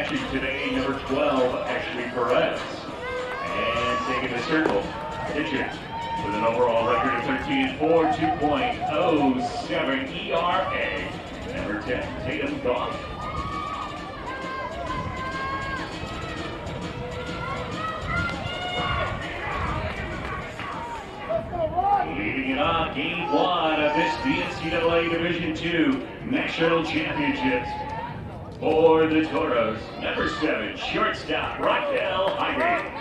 catching today, number 12, Ashley Perez. And taking the circle, pitching with an overall record of 13-4, 2.07 ERA. Number 10, Tatum Goff. Leading it off, game 1 of this NCAA Division II National Championships. For the Toros, number 7, shortstop, Raquel Jaime.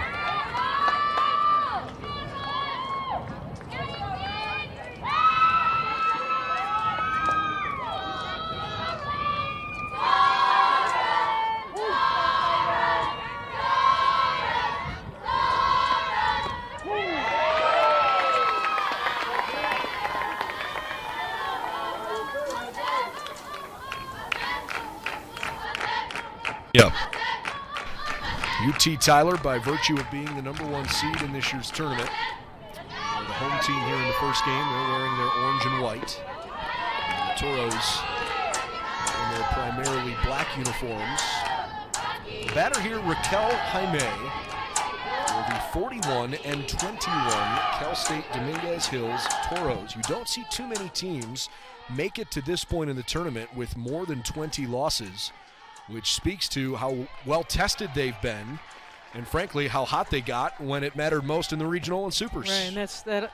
Yeah. UT Tyler, by virtue of being the number 1 seed in this year's tournament, they're the home team here in the first game. They're wearing their orange and white. And the Toros in their primarily black uniforms. The batter here, Raquel Jaime, will be 41-21 Cal State Dominguez Hills Toros. You don't see too many teams make it to this point in the tournament with more than 20 losses, which speaks to how well tested they've been, and frankly, how hot they got when it mattered most in the regional and supers. Right, and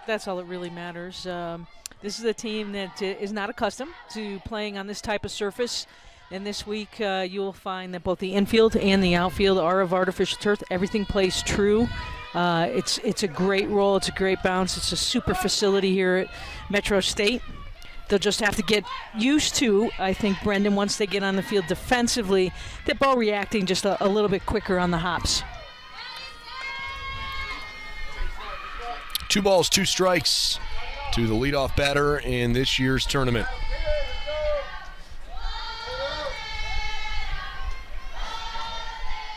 that's all that really matters. This is a team that is not accustomed to playing on this type of surface, and this week you'll find that both the infield and the outfield are of artificial turf. Everything plays true. It's a great roll. It's a great bounce. It's a super facility here at Metro State. They'll just have to get used to, I think, Brendan, once they get on the field defensively, that ball reacting just a little bit quicker on the hops. 2 balls, 2 strikes to the leadoff batter in this year's tournament.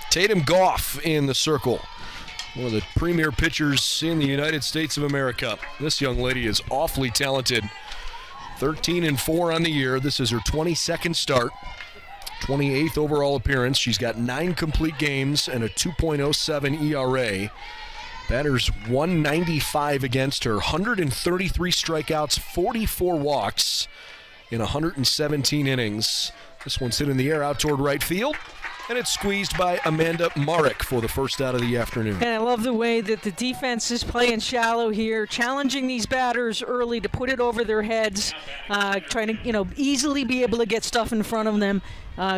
Tatum Goff in the circle. One of the premier pitchers in the United States of America. This young lady is awfully talented. 13-4 on the year. This is her 22nd start, 28th overall appearance. She's got 9 complete games and a 2.07 ERA. Batter's 195 against her, 133 strikeouts, 44 walks in 117 innings. This one's hit in the air out toward right field, and it's squeezed by Amanda Marek for the first out of the afternoon. And I love the way that the defense is playing shallow here, challenging these batters early to put it over their heads, trying to easily be able to get stuff in front of them.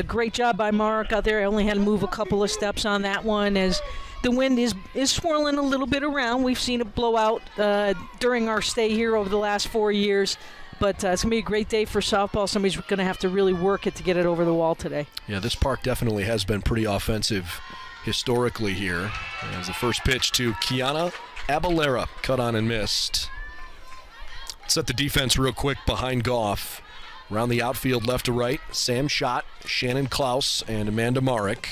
Great job by Marek out there. I only had to move a couple of steps on that one as the wind is swirling a little bit around. We've seen it blow out during our stay here over the last 4 years. But it's going to be a great day for softball. Somebody's going to have to really work it to get it over the wall today. Yeah, this park definitely has been pretty offensive historically here. As the first pitch to Kiana Abalera, cut on and missed. Set the defense real quick behind Goff. Around the outfield left to right, Sam Schott, Shannon Klaus, and Amanda Marek.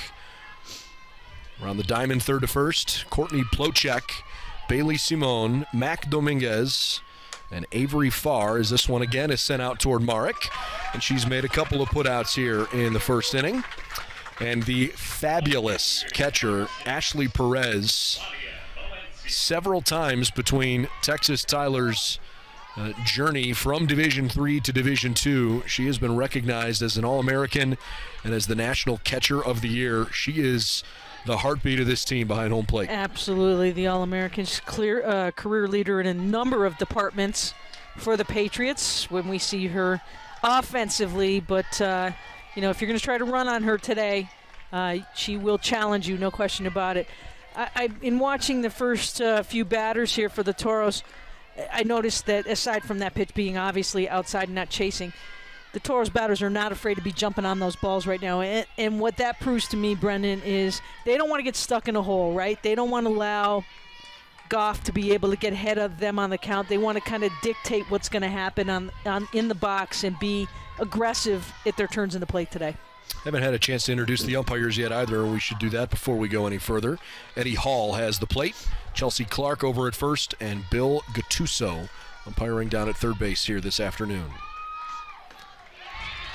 Around the diamond third to first, Courtney Plochek, Bailey Simone, Mac Dominguez, and Avery Farr, as this one again is sent out toward Marek. And she's made a couple of putouts here in the first inning. And the fabulous catcher, Ashley Perez, several times between Texas Tyler's journey from Division III to Division II, she has been recognized as an All-American and as the National Catcher of the Year. She is the heartbeat of this team behind home plate. Absolutely, the All-American. She's clear career leader in a number of departments for the Patriots when we see her offensively. But, if you're going to try to run on her today, she will challenge you, no question about it. In watching the first few batters here for the Toros, I noticed that aside from that pitch being obviously outside and not chasing, the Toros batters are not afraid to be jumping on those balls right now. And what that proves to me, Brendan, is they don't want to get stuck in a hole, right? They don't want to allow Goff to be able to get ahead of them on the count. They want to kind of dictate what's going to happen in the box and be aggressive at their turns in the plate today. Haven't had a chance to introduce the umpires yet either, and we should do that before we go any further. Eddie Hall has the plate, Chelsea Clark over at first, and Bill Gattuso umpiring down at third base here this afternoon.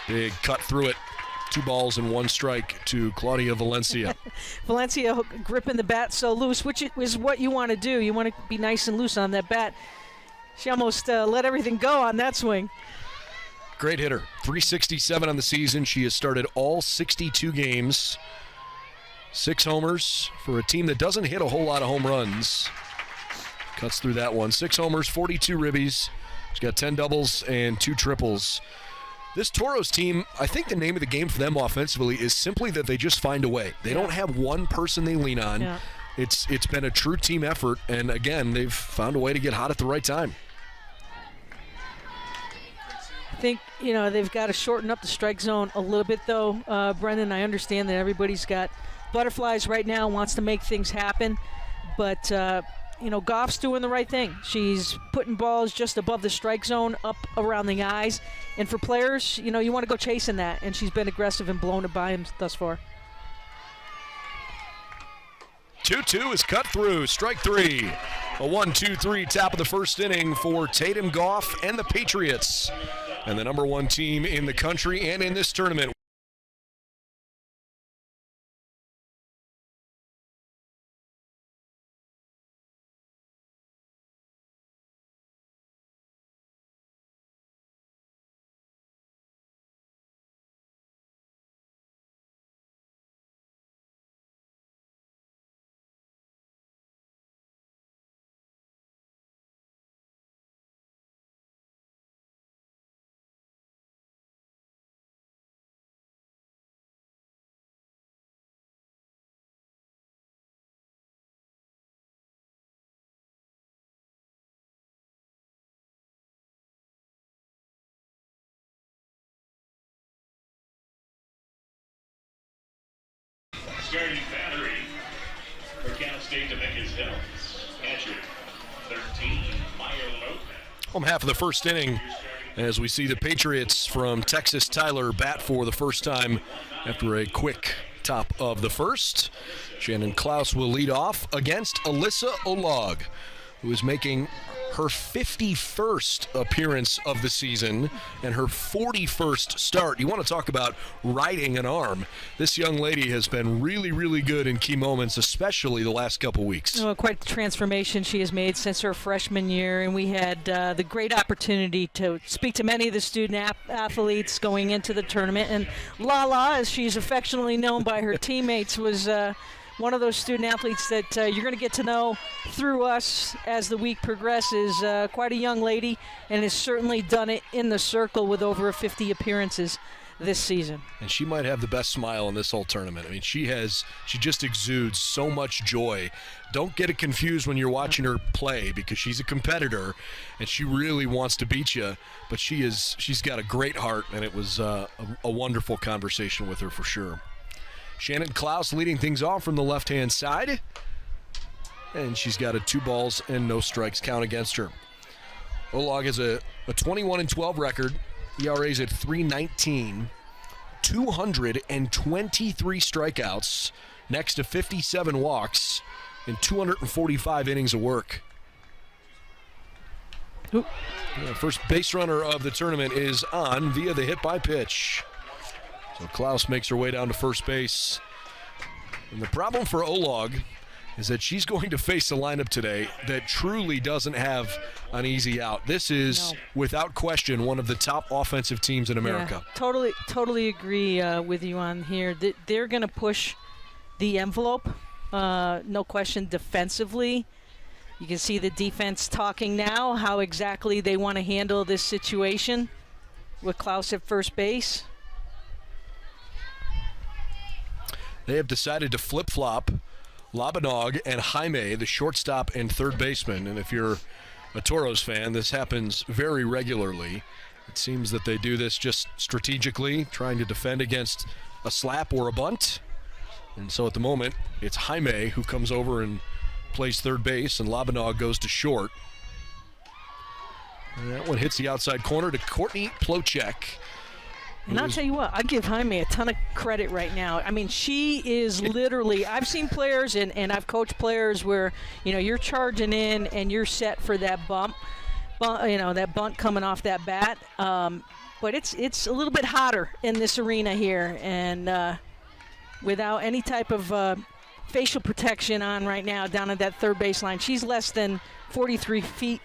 Big cut through it 2 balls and 1 strike to Claudia Valencia. Valencia gripping the bat so loose, which is what you want to do. You want to be nice and loose on that bat. She almost let everything go on that swing. Great hitter. 367 on the season. She has started all 62 games. 6 homers for a team that doesn't hit a whole lot of home runs. Cuts through that one. 6 homers, 42 ribbies. She's got 10 doubles and 2 triples. This Toros team, I think the name of the game for them offensively is simply that they just find a way. They don't have one person they lean on. Yeah. It's been a true team effort, and again, they've found a way to get hot at the right time. I think, they've got to shorten up the strike zone a little bit, though, Brendan. I understand that everybody's got butterflies right now, wants to make things happen, but Goff's doing the right thing. She's putting balls just above the strike zone, up around the eyes. And for players, you want to go chasing that. And she's been aggressive and blown it by him thus far. 2-2 is cut through. Strike 3. A 1-2-3 top of the first inning for Tatum Goff and the Patriots. And the number 1 team in the country and in this tournament. Starting battery for State Dominguez Hills. Catcher, 13, Meyer Lopez. Home half of the first inning as we see the Patriots from Texas Tyler bat for the first time after a quick top of the first. Shannon Klaus will lead off against Alyssa Olag, who is making her 51st appearance of the season and her 41st start. You want to talk about riding an arm. This young lady has been really, really good in key moments, especially the last couple weeks. Oh, quite the transformation she has made since her freshman year, and we had the great opportunity to speak to many of the student athletes going into the tournament. And Lala, as she's affectionately known by her teammates, was one of those student athletes that you're going to get to know through us as the week progresses. Quite a young lady, and has certainly done it in the circle with over 50 appearances this season. And she might have the best smile in this whole tournament. I mean, she just exudes so much joy. Don't get it confused when you're watching her play, because she's a competitor and she really wants to beat you, but she's got a great heart, and it was a wonderful conversation with her for sure. Shannon Klaus leading things off from the left-hand side. And she's got a 2 balls and no strikes count against her. Olag has a 21-12 record. ERA's at 3.19. 223 strikeouts, next to 57 walks, and 245 innings of work. The first base runner of the tournament is on via the hit by pitch. So Klaus makes her way down to first base. And the problem for Olag is that she's going to face a lineup today that truly doesn't have an easy out. This is, without question, one of the top offensive teams in America. Yeah, totally agree with you on here. They're going to push the envelope, no question, defensively. You can see the defense talking now, how exactly they want to handle this situation with Klaus at first base. They have decided to flip-flop Labanog and Jaime, the shortstop and third baseman. And if you're a Toros fan, this happens very regularly. It seems that they do this just strategically, trying to defend against a slap or a bunt. And so at the moment, it's Jaime who comes over and plays third base, and Labanog goes to short. And that one hits the outside corner to Courtney Plocek. And I'll tell you what, I give Jaime a ton of credit right now. I mean, she is literally, I've seen players and I've coached players where, you're charging in and you're set for that bump, that bunt coming off that bat. but it's a little bit hotter in this arena here, and without any type of facial protection on right now down at that third baseline, she's less than 43 feet,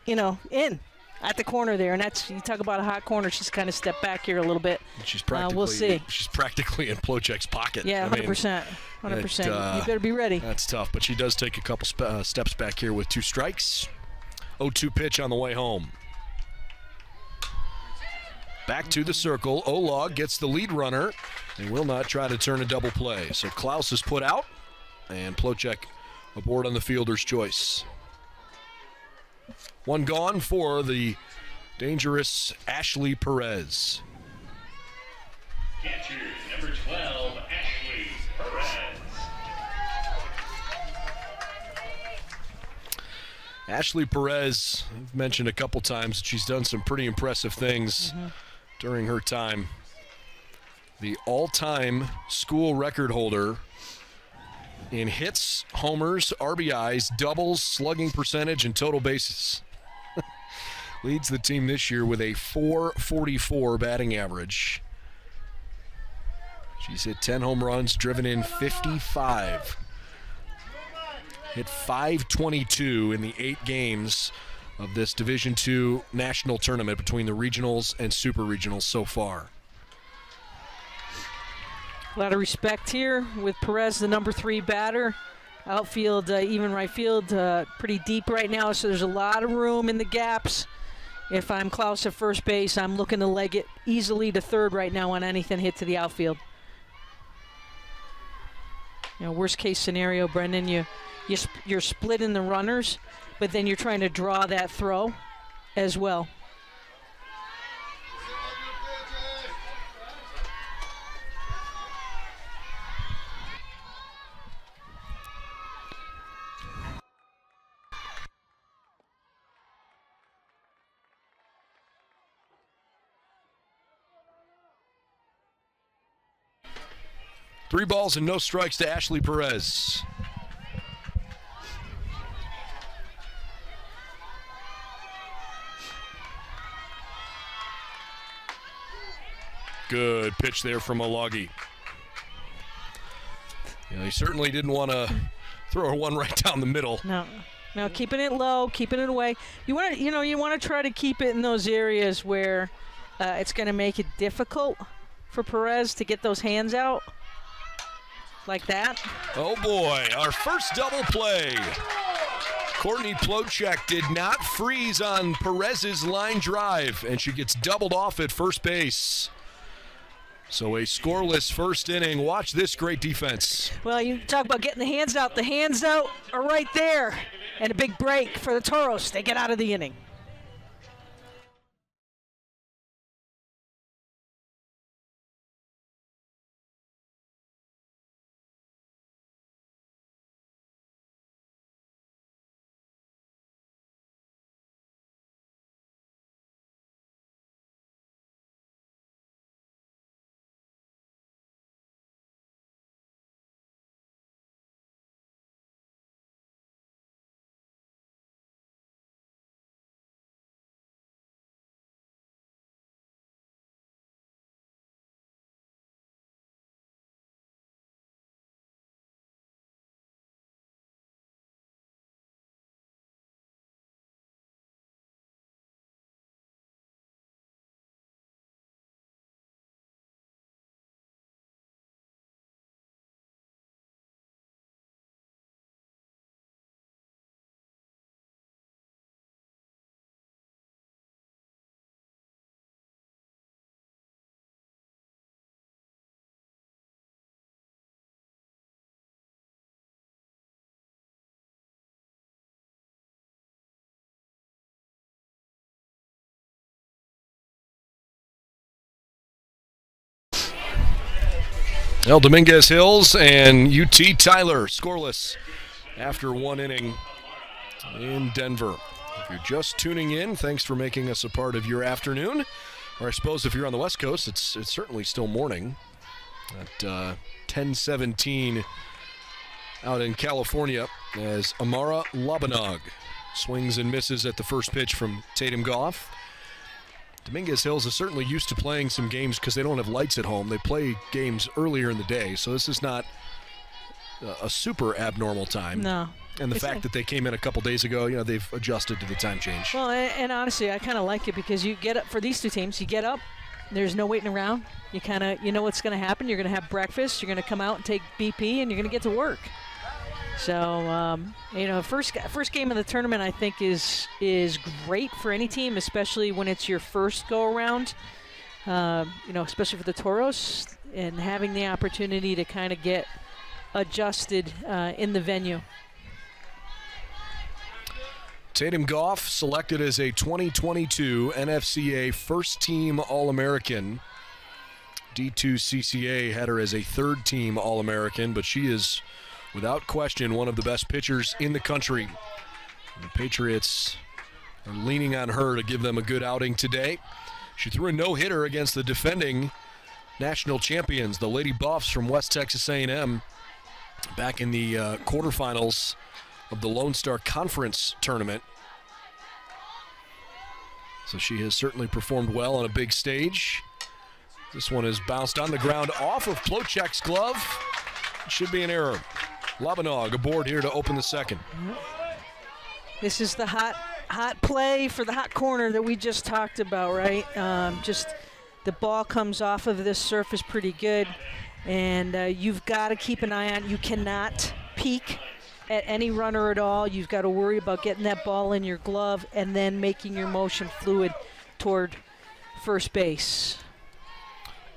in at the corner there, and that's, you talk about a hot corner. She's kind of stepped back here a little bit. She's practically, we'll see. She's practically in Plocek's pocket. Yeah, 100%. 100%. You better be ready. That's tough, but she does take a couple steps back here with 2 strikes. 0-2 pitch on the way home. Back to the circle. Olag gets the lead runner and will not try to turn a double play. So Klaus is put out, and Plocek aboard on the fielder's choice. 1 gone for the dangerous Ashley Perez. Catcher, number 12, Ashley Perez. Ashley Perez, I've mentioned a couple times that she's done some pretty impressive things during her time. The all-time school record holder in hits, homers, RBIs, doubles, slugging percentage, and total bases. Leads the team this year with a .444 batting average. She's hit 10 home runs, driven in 55. Hit .522 in the 8 games of this Division II national tournament between the regionals and super regionals so far. A lot of respect here with Perez, the number 3 batter. Outfield, even right field, pretty deep right now, so there's a lot of room in the gaps. If I'm Klaus at first base, I'm looking to leg it easily to third right now on anything hit to the outfield. Worst case scenario, Brendan, you're splitting the runners, but then you're trying to draw that throw as well. Three balls and no strikes to Ashley Perez. Good pitch there from Olagi. He certainly didn't want to throw one right down the middle. No, keeping it low, keeping it away. You want to try to keep it in those areas where it's going to make it difficult for Perez to get those hands out. Like that. Oh boy, our first double play. Courtney Plocek did not freeze on Perez's line drive, and she gets doubled off at first base. So a scoreless first inning. Watch this great defense. Well, you talk about getting the hands out. The hands out are right there. And a big break for the Toros. They get out of the inning. Well, Dominguez Hills and UT Tyler scoreless after 1 inning in Denver. If you're just tuning in, thanks for making us a part of your afternoon. Or I suppose if you're on the West Coast, it's certainly still morning at 10:17 out in California as Amara Labanog swings and misses at the first pitch from Tatum Goff. Dominguez Hills is certainly used to playing some games because they don't have lights at home. They play games earlier in the day, so this is not a super abnormal time. No. And the fact that they came in a couple days ago, they've adjusted to the time change. Well, and honestly, I kind of like it because you get up for these two teams. You get up, there's no waiting around. You know what's going to happen. You're going to have breakfast. You're going to come out and take BP, and you're going to get to work. So, first game of the tournament, I think, is great for any team, especially when it's your first go-around, especially for the Toros, and having the opportunity to kind of get adjusted in the venue. Tatum Goff selected as a 2022 NFCA first-team All-American. D2CCA had her as a third-team All-American, but she is, without question, one of the best pitchers in the country. The Patriots are leaning on her to give them a good outing today. She threw a no-hitter against the defending national champions, the Lady Buffs from West Texas A&M, back in the quarterfinals of the Lone Star Conference tournament. So she has certainly performed well on a big stage. This one is bounced on the ground off of Plotchek's glove. It should be an error. Labanog aboard here to open the second. This is the hot play for the hot corner that we just talked about, right? Just the ball comes off of this surface pretty good, and you've got to keep an eye on. You cannot peek at any runner at all. You've got to worry about getting that ball in your glove and then making your motion fluid toward first base.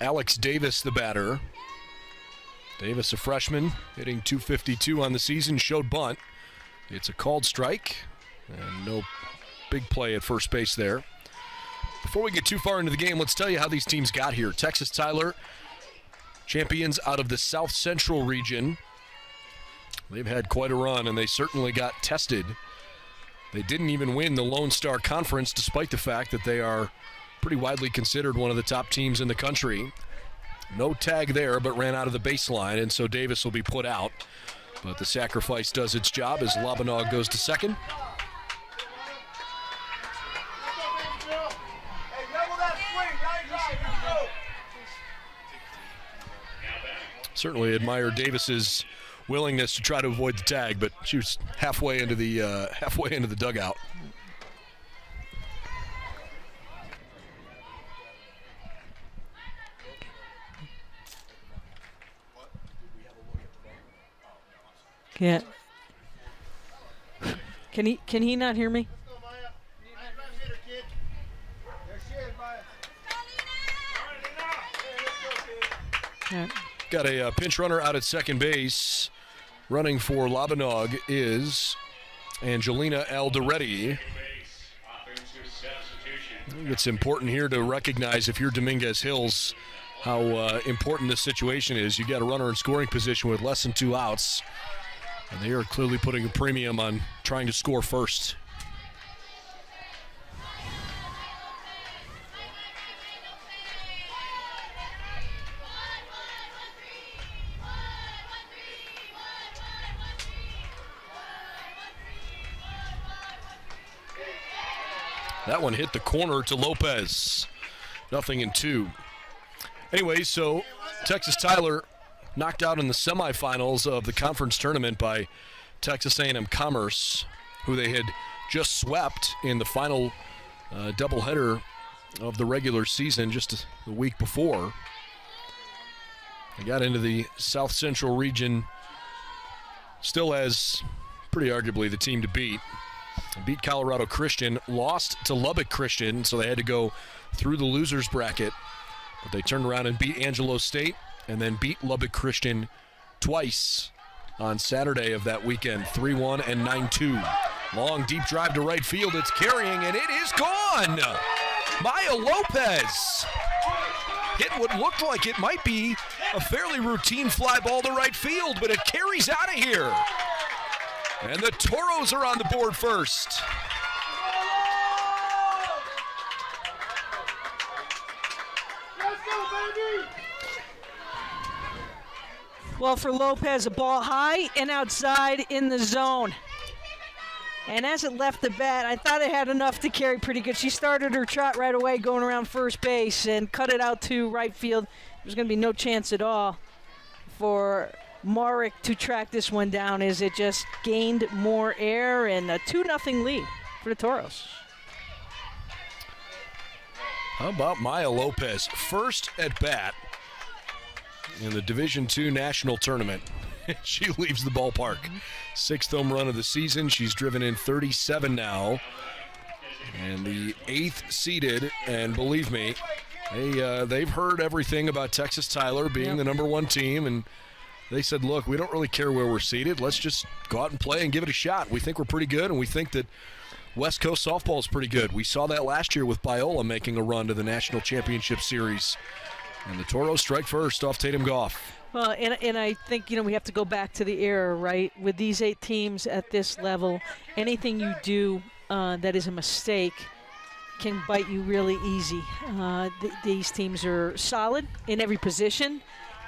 Alex Davis, the batter. Davis, a freshman, hitting .252 on the season, showed bunt. It's a called strike, and no big play at first base there. Before we get too far into the game, let's tell you how these teams got here. Texas Tyler, champions out of the South Central region. They've had quite a run, and they certainly got tested. They didn't even win the Lone Star Conference, despite the fact that they are pretty widely considered one of the top teams in the country. No tag there, but ran out of the baseline, and so Davis will be put out. But the sacrifice does its job as Labanog goes to second. Certainly admire Davis's willingness to try to avoid the tag, but she was halfway into the dugout. Yeah. Can he not hear me? Yeah. Got a pinch runner out at second base. Running for Labanog is Angelina Alderetti. It's important here to recognize, if you're Dominguez Hills, how important this situation is. You got a runner in scoring position with less than 2 outs, and they are clearly putting a premium on trying to score first. That one hit the corner to Lopez. 0-2. Anyway, so Texas Tyler knocked out in the semifinals of the conference tournament by Texas A&M Commerce, who they had just swept in the final doubleheader of the regular season just the week before. They got into the South Central region still as pretty arguably the team to beat. Beat Colorado Christian, lost to Lubbock Christian, so they had to go through the losers bracket. But they turned around and beat Angelo State and then beat Lubbock Christian twice on Saturday of that weekend, 3-1 and 9-2. Long, deep drive to right field. It's carrying, and it is gone. Maya Lopez hit what looked like it might be a fairly routine fly ball to right field, but it carries out of here. And the Toros are on the board first. Well, for Lopez, a ball high and outside in the zone. And as it left the bat, I thought it had enough to carry pretty good. She started her trot right away going around first base and cut it out to right field. There's going to be no chance at all for Marick to track this one down as it just gained more air, and a 2-0 lead for the Toros. How about Maya Lopez? First at bat in the Division II National Tournament. She leaves the ballpark. 6th home run of the season. She's driven in 37 now. And the 8th seeded, and believe me, they've heard everything about Texas Tyler being the #1 team, and they said, look, we don't really care where we're seated. Let's just go out and play and give it a shot. We think we're pretty good, and we think that West Coast softball is pretty good. We saw that last year with Biola making a run to the National Championship Series. And the Toros strike first off Tatum Goff. Well, and I think, we have to go back to the era, right? With these 8 teams at this level, anything you do that is a mistake can bite you really easy. These teams are solid in every position,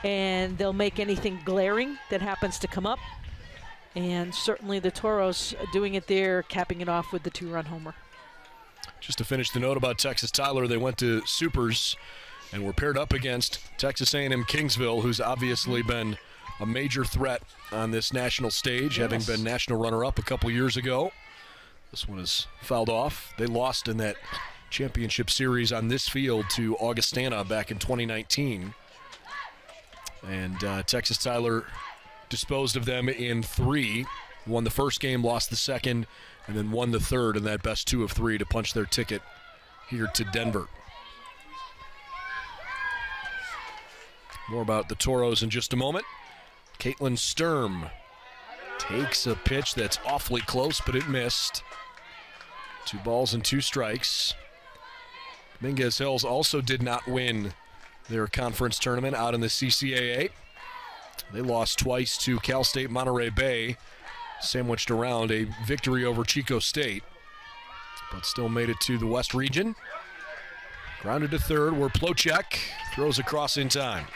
and they'll make anything glaring that happens to come up. And certainly the Toros doing it there, capping it off with the 2-run homer. Just to finish the note about Texas Tyler, they went to Supers and were paired up against Texas A&M Kingsville, who's obviously been a major threat on this national stage, having been national runner-up a couple years ago. This one is fouled off. They lost in that championship series on this field to Augustana back in 2019. And Texas Tyler disposed of them in 3. Won the first game, lost the second, and then won the third in that best 2 of 3 to punch their ticket here to Denver. More about the Toros in just a moment. Caitlin Sturm takes a pitch that's awfully close, but it missed. 2 balls and 2 strikes. Dominguez Hills also did not win their conference tournament out in the CCAA. They lost twice to Cal State Monterey Bay, sandwiched around a victory over Chico State, but still made it to the West Region. Grounded to third where Plocek throws across in time.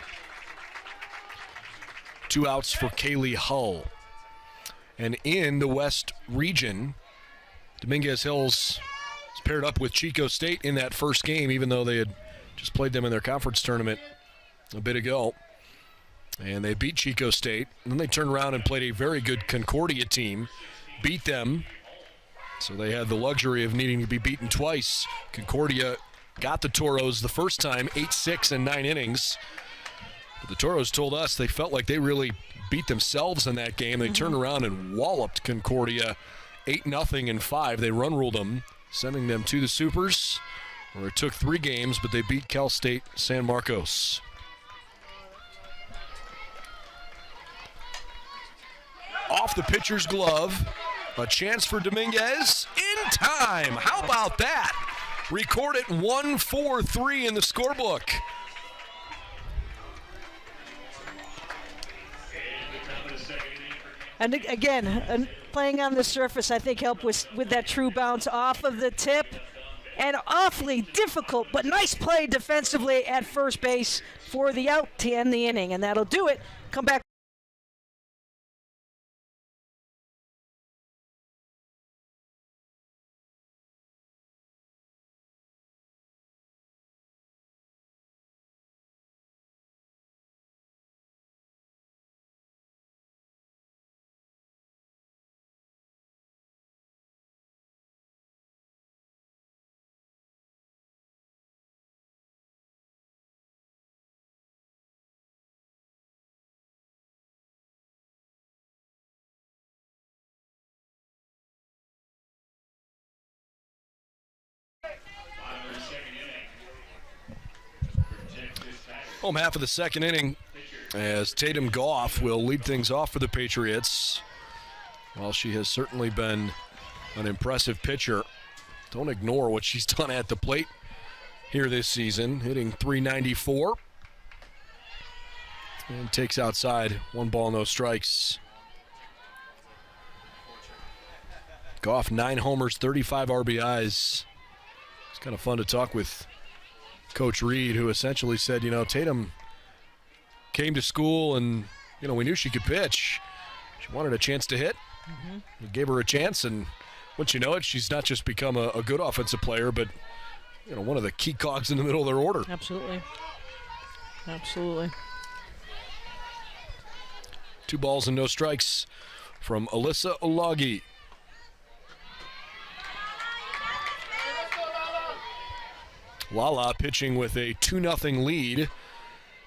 2 outs for Kaylee Hull. And in the West Region, Dominguez Hills is paired up with Chico State in that first game, even though they had just played them in their conference tournament a bit ago. And they beat Chico State. And then they turned around and played a very good Concordia team, beat them. So they had the luxury of needing to be beaten twice. Concordia got the Toros the first time, 8-6 in 9 innings. But the Toros told us they felt like they really beat themselves in that game. They turned around and walloped Concordia 8-0 in 5. They run ruled them, sending them to the Supers, where it took 3 games, but they beat Cal State San Marcos. Off the pitcher's glove, a chance for Dominguez in time. How about that? Record it 1-4-3 in the scorebook. And again, playing on the surface, I think helped with that true bounce off of the tip. And awfully difficult, but nice play defensively at first base for the out to end the inning. And that'll do it. Come back. Home half of the second inning as Tatum Goff will lead things off for the Patriots. While she has certainly been an impressive pitcher, don't ignore what she's done at the plate here this season, hitting .394. And takes outside, 1 ball, no strikes. Goff, 9 homers, 35 RBIs. It's kind of fun to talk with Coach Reed, who essentially said, Tatum came to school and, we knew she could pitch. She wanted a chance to hit. We gave her a chance, and Once you know it, she's not just become a good offensive player, but one of the key cogs in the middle of their order. Absolutely. Absolutely. 2 balls and no strikes from Alyssa Olagi. Lala pitching with a 2-0 lead,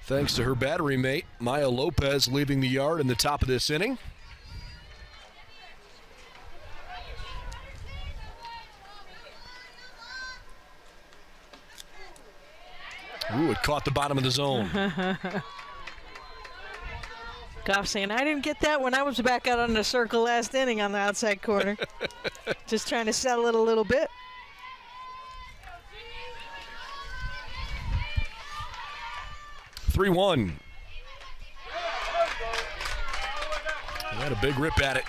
thanks to her battery mate, Maya Lopez, leaving the yard in the top of this inning. Ooh, it caught the bottom of the zone. Goff saying, I didn't get that when I was back out on the circle last inning on the outside corner. Just trying to settle it a little bit. (3-1). He had a big rip at it.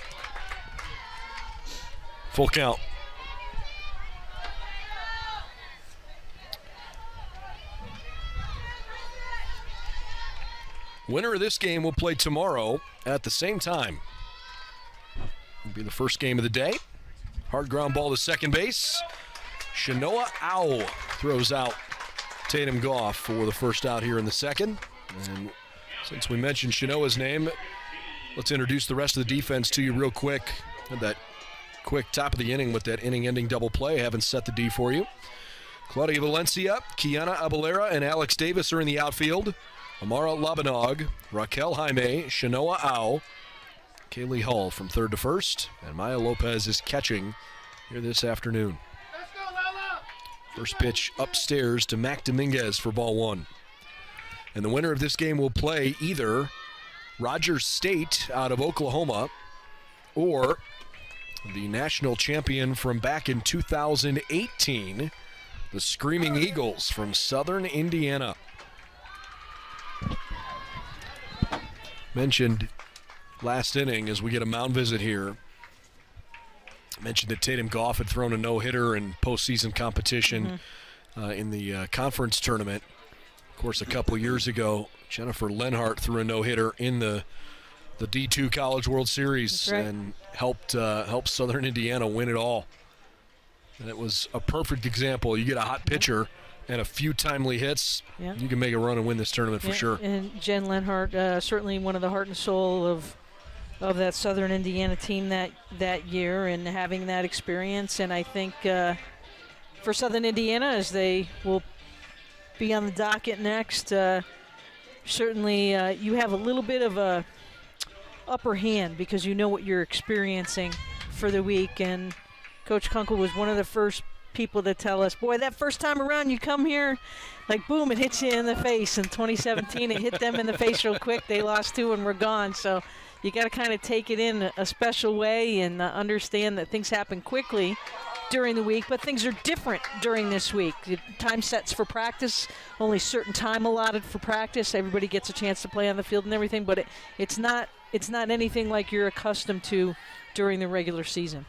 Full count. Winner of this game will play tomorrow at the same time. It'll be the first game of the day. Hard ground ball to second base. Shanoa Au throws out Tatum Goff for the first out here in the second. And since we mentioned Shanoa's name, let's introduce the rest of the defense to you real quick. Had that quick top of the inning with that inning-ending double play. I haven't set the D for you. Claudia Valencia, Kiana Abalera, and Alex Davis are in the outfield. Amara Labanog, Raquel Jaime, Shanoa Au, Kaylee Hull from third to first, and Maya Lopez is catching here this afternoon. First pitch upstairs to Mac Dominguez for ball 1. And the winner of this game will play either Rogers State out of Oklahoma or the national champion from back in 2018, the Screaming Eagles from Southern Indiana. Mentioned last inning as we get a mound visit here. Mentioned that Tatum Goff had thrown a no-hitter in postseason competition in the conference tournament. Of course, a couple years ago, Jennifer Lenhart threw a no-hitter in the D2 College World Series and helped Southern Indiana win it all. And it was a perfect example. You get a hot pitcher and a few timely hits, you can make a run and win this tournament for sure. And Jen Lenhart, certainly one of the heart and soul of that Southern Indiana team that year, and having that experience. And I think for Southern Indiana, as they will be on the docket next, certainly you have a little bit of a upper hand because you know what you're experiencing for the week. And Coach Kunkel was one of the first people to tell us, boy, that first time around you come here, like boom, it hits you in the face. In 2017, it hit them in the face real quick. They lost 2 and were gone. So you got to kind of take it in a special way and understand that things happen quickly during the week, but things are different during this week. The time sets for practice, only certain time allotted for practice. Everybody gets a chance to play on the field and everything, but it's not anything like you're accustomed to during the regular season.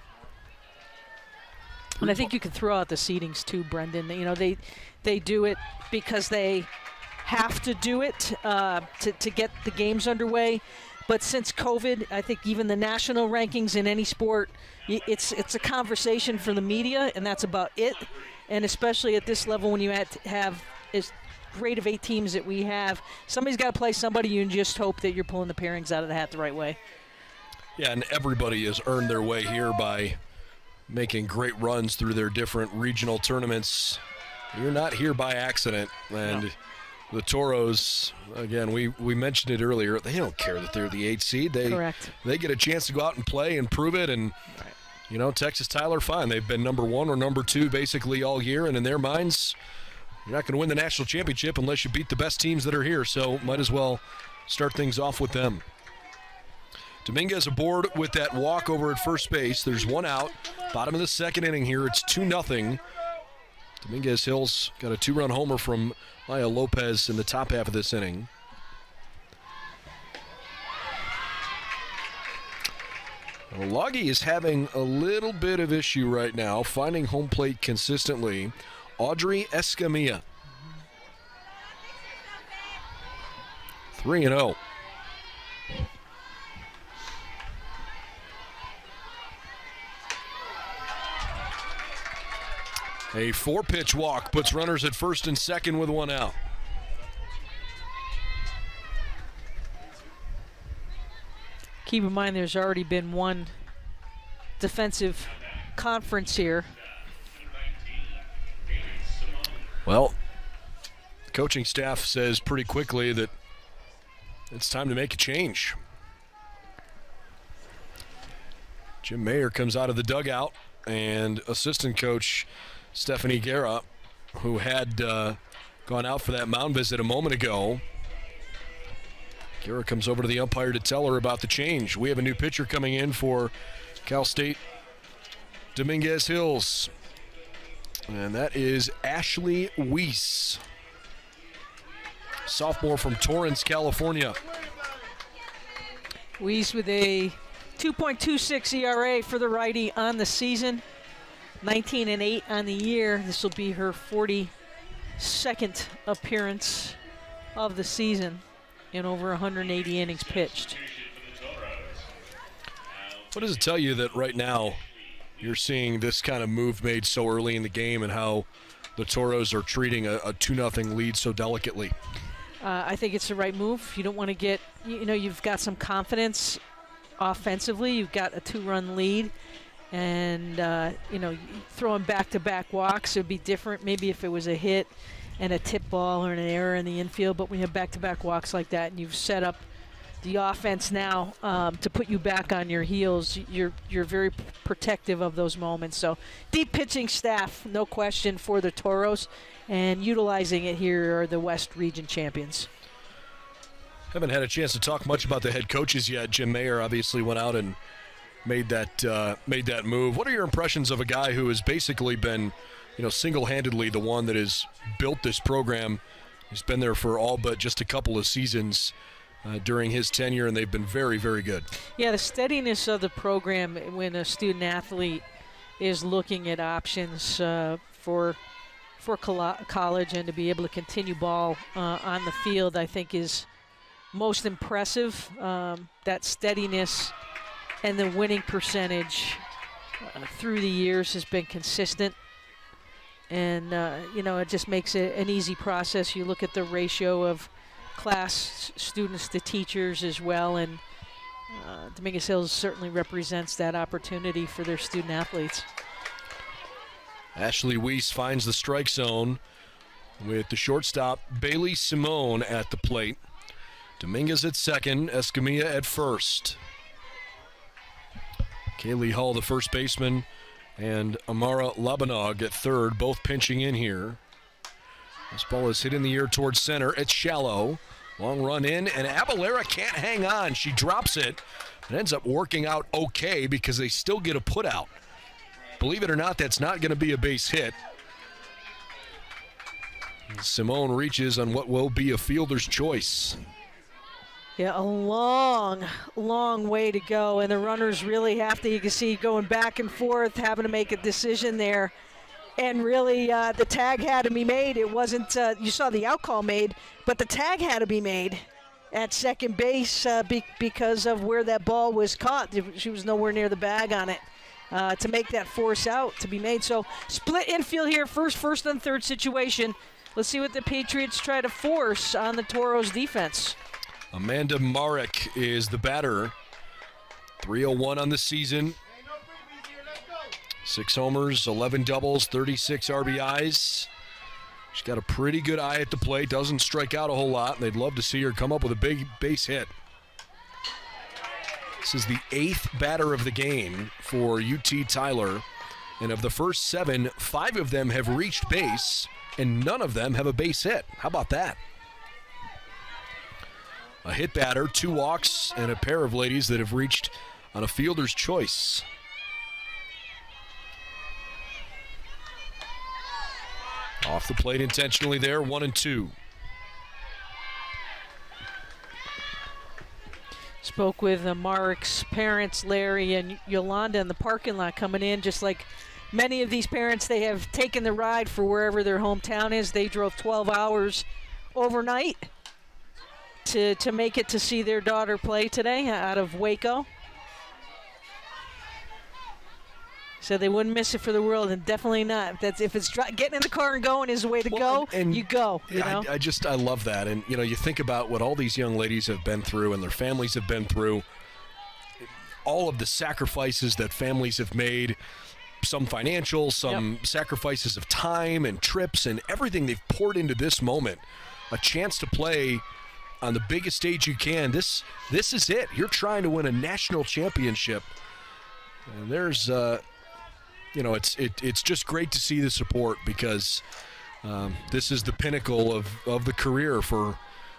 And I think you can throw out the seedings too, Brendan. You know, they do it because they have to do it to get the games underway. But since COVID, I think even the national rankings in any sport, it's a conversation for the media, and that's about it. And especially at this level, when you have as great of 8 teams that we have, somebody's got to play somebody. You just hope that you're pulling the pairings out of the hat the right way. Yeah, and everybody has earned their way here by making great runs through their different regional tournaments. You're not here by accident. And the Toros, again, we mentioned it earlier, they don't care that they're the 8th seed. They get a chance to go out and play and prove it. And, you know, Texas Tyler, fine. They've been number 1 or number 2 basically all year. And in their minds, you're not going to win the national championship unless you beat the best teams that are here. So might as well start things off with them. Dominguez aboard with that walk over at first base. There's 1 out. Bottom of the second inning here. It's 2-0. Dominguez Hills got a 2-run homer from Maya Lopez in the top half of this inning. Loggy is having a little bit of issue right now, finding home plate consistently. Audrey Escamilla. 3-0. A 4-pitch walk puts runners at first and second with 1 out. Keep in mind there's already been one defensive conference here. Well, the coaching staff says pretty quickly that it's time to make a change. Jim Mayer comes out of the dugout, and assistant coach Stephanie Guerra, who had gone out for that mound visit a moment ago, Guerra comes over to the umpire to tell her about the change. We have a new pitcher coming in for Cal State Dominguez Hills, and that is Ashley Weiss, sophomore from Torrance, California. Weiss with a 2.26 ERA for the righty on the season, 19-8 on the year. This will be her 42nd appearance of the season in over 180 innings pitched. What does it tell you that right now you're seeing this kind of move made so early in the game, and how the Toros are treating a 2-0 lead so delicately? I think it's the right move. You don't want to get, you've got some confidence offensively. You've got a 2-run lead, and throwing back-to-back walks would be different. Maybe if it was a hit and a tip ball or an error in the infield, but when you have back-to-back walks like that and you've set up the offense now to put you back on your heels, you're very protective of those moments. So deep pitching staff, no question, for the Toros, and utilizing it here are the West Region champions. Haven't had a chance to talk much about the head coaches yet. Jim Mayer obviously went out and made that move. What are your impressions of a guy who has basically been, single-handedly the one that has built this program? He's been there for all but just a couple of seasons during his tenure, and they've been very, very good. Yeah, the steadiness of the program when a student athlete is looking at options for college and to be able to continue ball on the field, I think is most impressive. That steadiness and the winning percentage through the years has been consistent. And, it just makes it an easy process. You look at the ratio of class students to teachers as well, and Dominguez Hills certainly represents that opportunity for their student athletes. Ashley Weiss finds the strike zone with the shortstop Bailey Simone at the plate. Dominguez at second, Escamilla at first. Kaylee Hull, the first baseman, and Amara Labanog at third, both pinching in here. This ball is hit in the air towards center. It's shallow. Long run in, and Abalera can't hang on. She drops it. It ends up working out okay because they still get a put out. Believe it or not, that's not going to be a base hit. Simone reaches on what will be a fielder's choice. Yeah, a long, long way to go, and the runners really have to, you can see, going back and forth, having to make a decision there. And really, the tag had to be made. It wasn't, you saw the out call made, but the tag had to be made at second base because of where that ball was caught. She was nowhere near the bag on it to make that force out to be made. So split infield here, first and third situation. Let's see what the Patriots try to force on the Toros defense. Amanda Marek is the batter. 301 on the season. 6 homers, 11 doubles, 36 RBIs. She's got a pretty good eye at the plate, doesn't strike out a whole lot, and they'd love to see her come up with a big base hit. This is the 8th batter of the game for UT Tyler, and of the first 7, 5 of them have reached base, and none of them have a base hit. How about that? A hit batter, 2 walks, and a pair of ladies that have reached on a fielder's choice. Off the plate intentionally there, 1-2. Spoke with Marek's parents, Larry and Yolanda, in the parking lot coming in. Just like many of these parents, they have taken the ride for wherever their hometown is. They drove 12 hours overnight to make it to see their daughter play today out of Waco. So they wouldn't miss it for the world, and definitely not. If it's getting in the car and going is the way to go, and you go. You know? I love that. And, you think about what all these young ladies have been through and their families have been through, all of the sacrifices that families have made, some financial, some sacrifices of time and trips and everything they've poured into this moment. A chance to play on the biggest stage you can. This is it. You're trying to win a national championship. And there's it's just great to see the support, because this is the pinnacle of the career for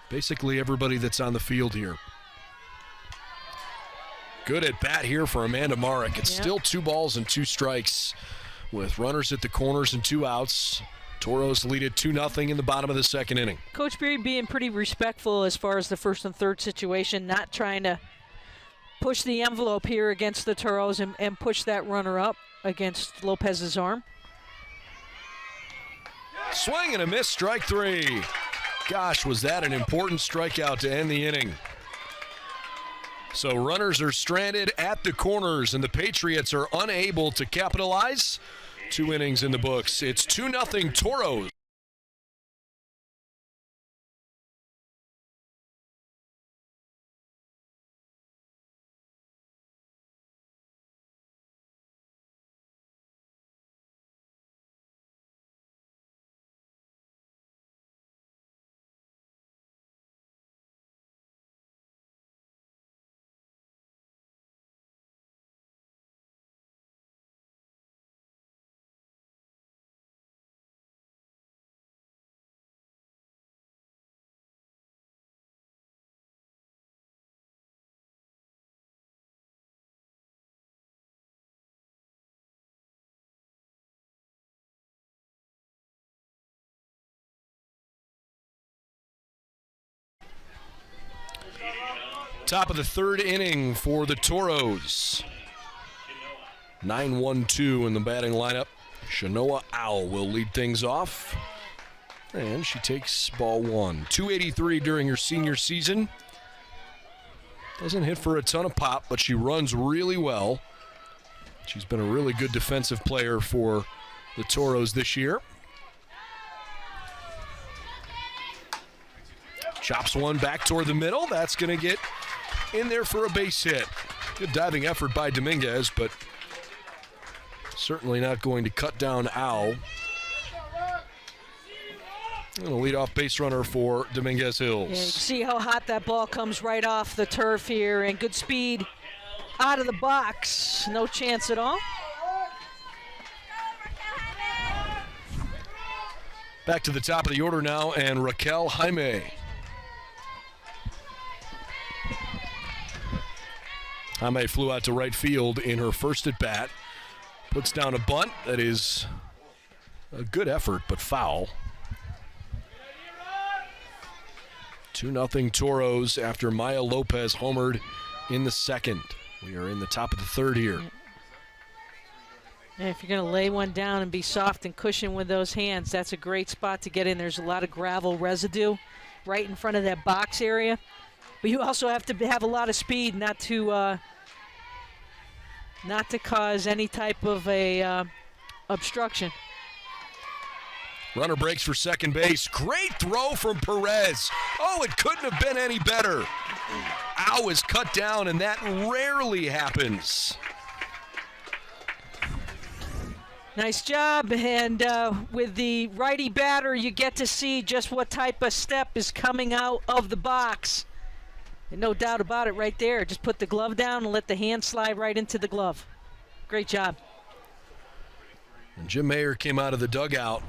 basically everybody that's on the field here. Good at bat here for Amanda Marek. It's still 2 balls and 2 strikes with runners at the corners and 2 outs. Toros lead it 2-0 in the bottom of the second inning. Coach Beery being pretty respectful as far as the first and third situation, not trying to push the envelope here against the Toros and push that runner up against Lopez's arm. Swing and a miss, strike 3. Gosh, was that an important strikeout to end the inning. So runners are stranded at the corners, and the Patriots are unable to capitalize. 2 innings in the books. It's 2-0 Toros. Top of the third inning for the Toros. 9-1-2 in the batting lineup. Shanoa Owl will lead things off. And she takes ball 1. 283 during her senior season. Doesn't hit for a ton of pop, but she runs really well. She's been a really good defensive player for the Toros this year. Chops one back toward the middle. That's going to get in there for a base hit. Good diving effort by Dominguez, but certainly not going to cut down Owl. And a leadoff base runner for Dominguez Hills. Yeah, you can see how hot that ball comes right off the turf here, and good speed out of the box. No chance at all. Back to the top of the order now, and Raquel Jaime. Jaime flew out to right field in her first at bat. Puts down a bunt that is a good effort, but foul. 2-0 Toros after Maya Lopez homered in the second. We are in the top of the third here. And if you're going to lay one down and be soft and cushion with those hands, that's a great spot to get in. There's a lot of gravel residue right in front of that box area. But you also have to have a lot of speed not to cause any type of a obstruction. Runner breaks for second base. Great throw from Perez. Oh, it couldn't have been any better. Ow is cut down, and that rarely happens. Nice job, and with the righty batter, you get to see just what type of step is coming out of the box. And no doubt about it right there. Just put the glove down and let the hand slide right into the glove. Great job. And Jim Mayer came out of the dugout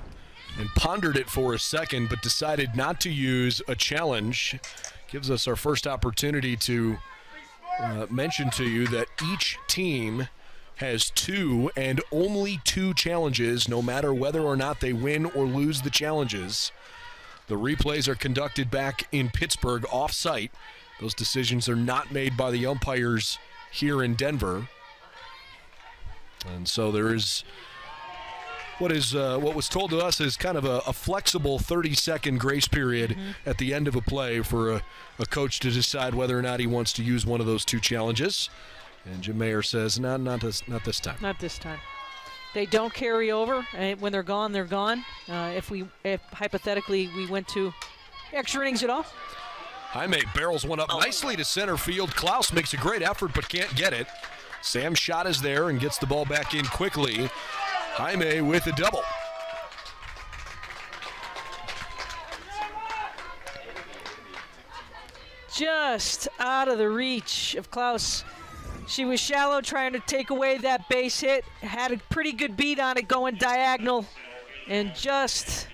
and pondered it for a second, but decided not to use a challenge. Gives us our first opportunity to mention to you that each team has 2 and only 2 challenges, no matter whether or not they win or lose the challenges. The replays are conducted back in Pittsburgh off-site. Those decisions are not made by the umpires here in Denver. And so there is what was told to us is kind of a flexible 30-second grace period at the end of a play for a coach to decide whether or not he wants to use one of those 2 challenges. And Jim Mayer says, no, not this time. Not this time. they don't carry over. When they're gone, they're gone. If hypothetically we went to extra innings at all. Jaime barrels one up nicely to center field. Klaus makes a great effort but can't get it. Sam's shot is there and gets the ball back in quickly. Jaime with a double. Just out of the reach of Klaus. She was shallow trying to take away that base hit. Had a pretty good beat on it going diagonal and just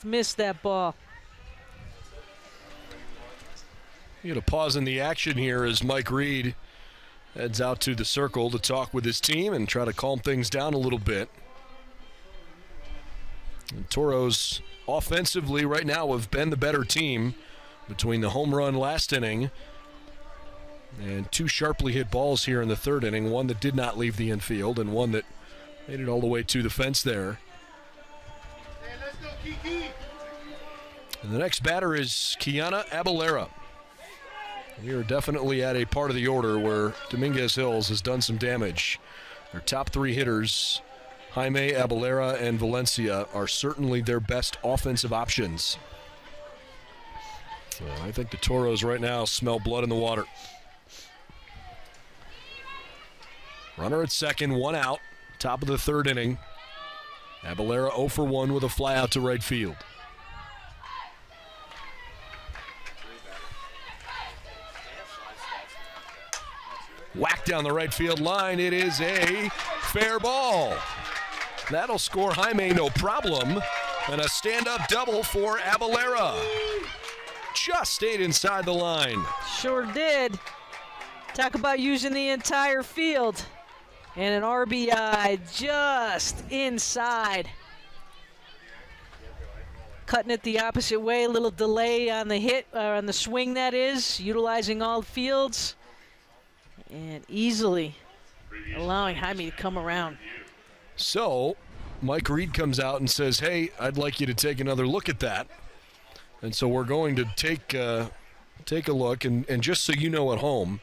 missed that ball. You get a pause in the action here as Mike Reed heads out to the circle to talk with his team and try to calm things down a little bit. And Toros offensively right now have been the better team between the home run last inning and 2 sharply hit balls here in the 3rd inning, one that did not leave the infield and one that made it all the way to the fence there. And the next batter is Kiana Abalera. We are definitely at a part of the order where Dominguez Hills has done some damage. Their top 3 hitters, Jaime, Abalera, and Valencia, are certainly their best offensive options. So I think the Toros right now smell blood in the water. Runner at second, 1 out, top of the 3rd inning. Abalera 0 for 1 with a fly out to right field. Whack down the right field line. It is a fair ball. That'll score Jaime no problem. And a stand-up double for Abalera. Just stayed inside the line. Sure did. Talk about using the entire field. And an RBI just inside. Cutting it the opposite way, a little delay on the hit, on the swing that is, utilizing all fields. And easily allowing Jaime to come around. So, Mike Reed comes out and says, hey, I'd like you to take another look at that. And so we're going to take a look. And just so you know at home,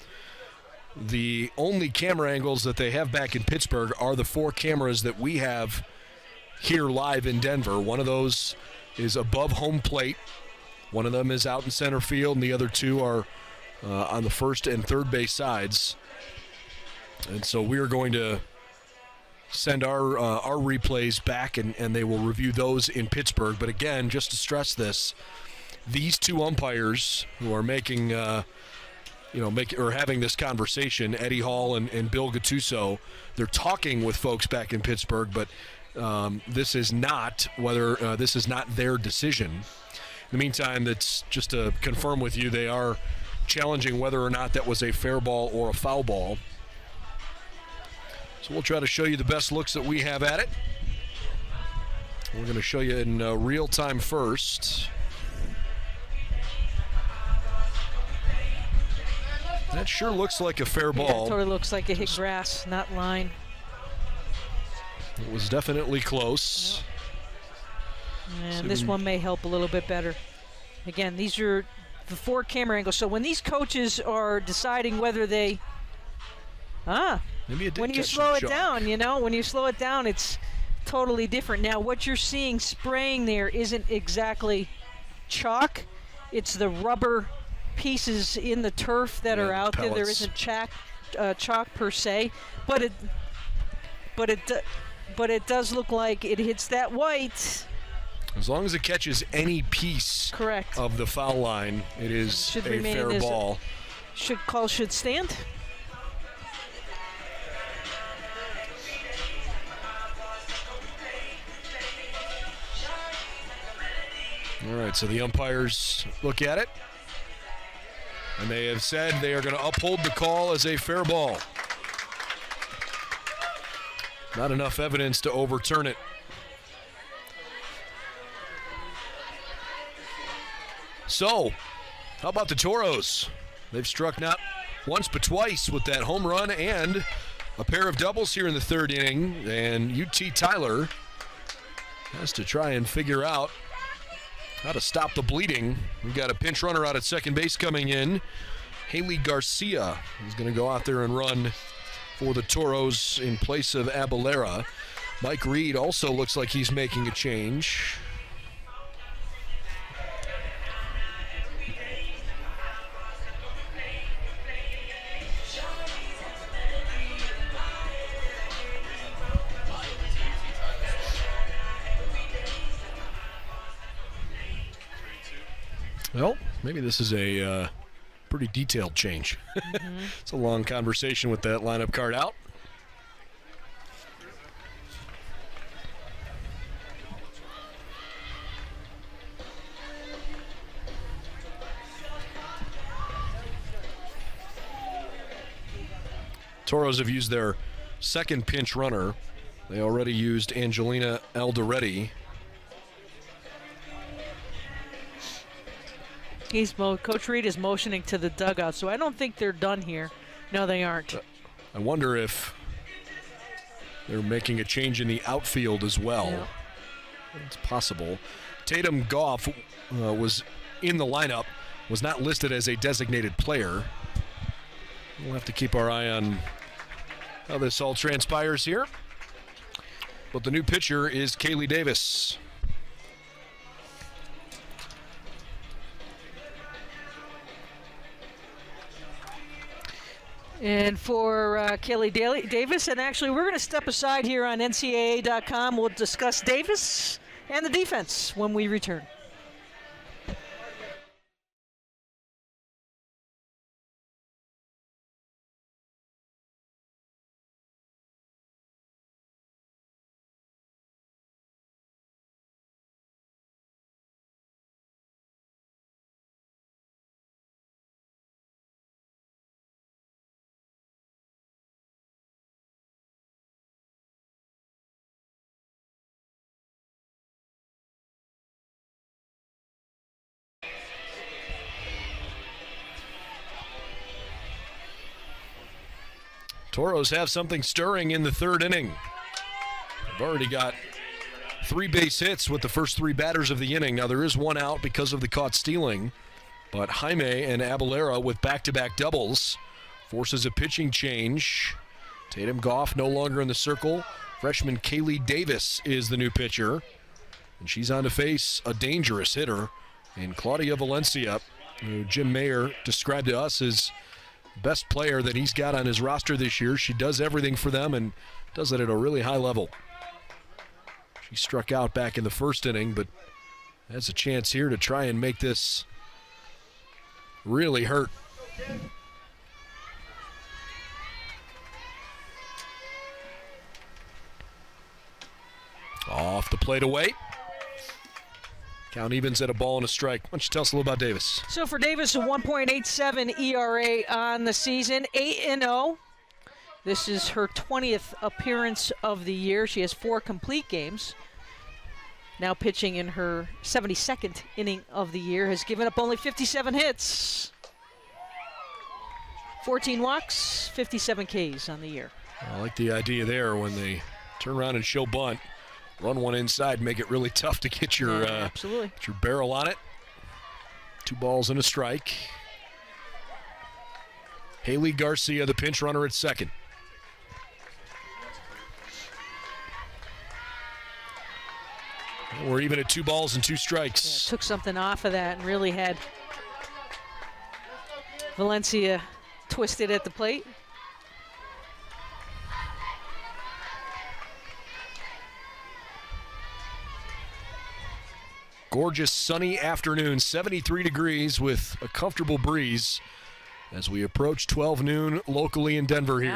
the only camera angles that they have back in Pittsburgh are the 4 cameras that we have here live in Denver. One of those is above home plate. One of them is out in center field, and the other 2 are on the 1st and 3rd base sides. And so we're going to send our replays back, and they will review those in Pittsburgh. But again, just to stress this, these 2 umpires who are making having this conversation, Eddie Hall and Bill Gattuso, they're talking with folks back in Pittsburgh, but this is not their decision. In the meantime, that's just to confirm with you, they are challenging whether or not that was a fair ball or a foul ball. So we'll try to show you the best looks that we have at it. We're going to show you in real time first. That sure looks like a fair ball. Yeah, it totally looks like it hit grass, not line. It was definitely close. Yep. And this one may help a little bit better. Again, these are the 4 camera angles. So when these coaches are deciding whether they, maybe it did when you slow it down, when you slow it down, it's totally different. Now, what you're seeing spraying there isn't exactly chalk. It's the rubber pieces in the turf that are out there. There isn't chalk per se, but it does look like it hits that white. As long as it catches any piece correct of the foul line, it is a fair ball. Call should stand. All right, so the umpires look at it, and they have said they are going to uphold the call as a fair ball. Not enough evidence to overturn it. So, how about the Toros? They've struck not once but twice with that home run and a pair of doubles here in the 3rd inning, and UT Tyler has to try and figure out how to stop the bleeding. We've got a pinch runner out at second base coming in. Haley Garcia is going to go out there and run for the Toros in place of Abalera. Mike Reed also looks like he's making a change. Well, maybe this is a pretty detailed change. It's a long conversation with that lineup card out. Toros have used their second pinch runner. They already used Angelina Alderetti. Coach Reed is motioning to the dugout, so I don't think they're done here. No, they aren't. I wonder if they're making a change in the outfield as well. Yeah. It's possible. Tatum Goff was in the lineup, was not listed as a designated player. We'll have to keep our eye on how this all transpires here. But the new pitcher is Kaylee Davis. And for Kelly Davis, and actually we're going to step aside here on NCAA.com. We'll discuss Davis and the defense when we return. Toros have something stirring in the third inning. They've already got 3 base hits with the first 3 batters of the inning. Now there is one out because of the caught stealing, but Jaime and Abalera with back-to-back doubles forces a pitching change. Tatum Goff no longer in the circle. Freshman Kaylee Davis is the new pitcher, and she's on to face a dangerous hitter in Claudia Valencia, who Jim Mayer described to us as best player that he's got on his roster this year. She does everything for them and does it at a really high level. She struck out back in the first inning, but has a chance here to try and make this really hurt. Off the plate away. Count evens at a ball and a strike. Why don't you tell us a little about Davis? So for Davis, a 1.87 ERA on the season, 8-0. This is her 20th appearance of the year. She has 4 complete games. Now pitching in her 72nd inning of the year. Has given up only 57 hits. 14 walks, 57 Ks on the year. I like the idea there when they turn around and show bunt. Run one inside, make it really tough to get your absolutely. Get your barrel on it. 2 balls and a strike. Haley Garcia, the pinch runner at second. We're even at 2 balls and 2 strikes. Yeah, took something off of that and really had Valencia twisted at the plate. Gorgeous sunny afternoon, 73 degrees with a comfortable breeze as we approach 12 noon locally in Denver here.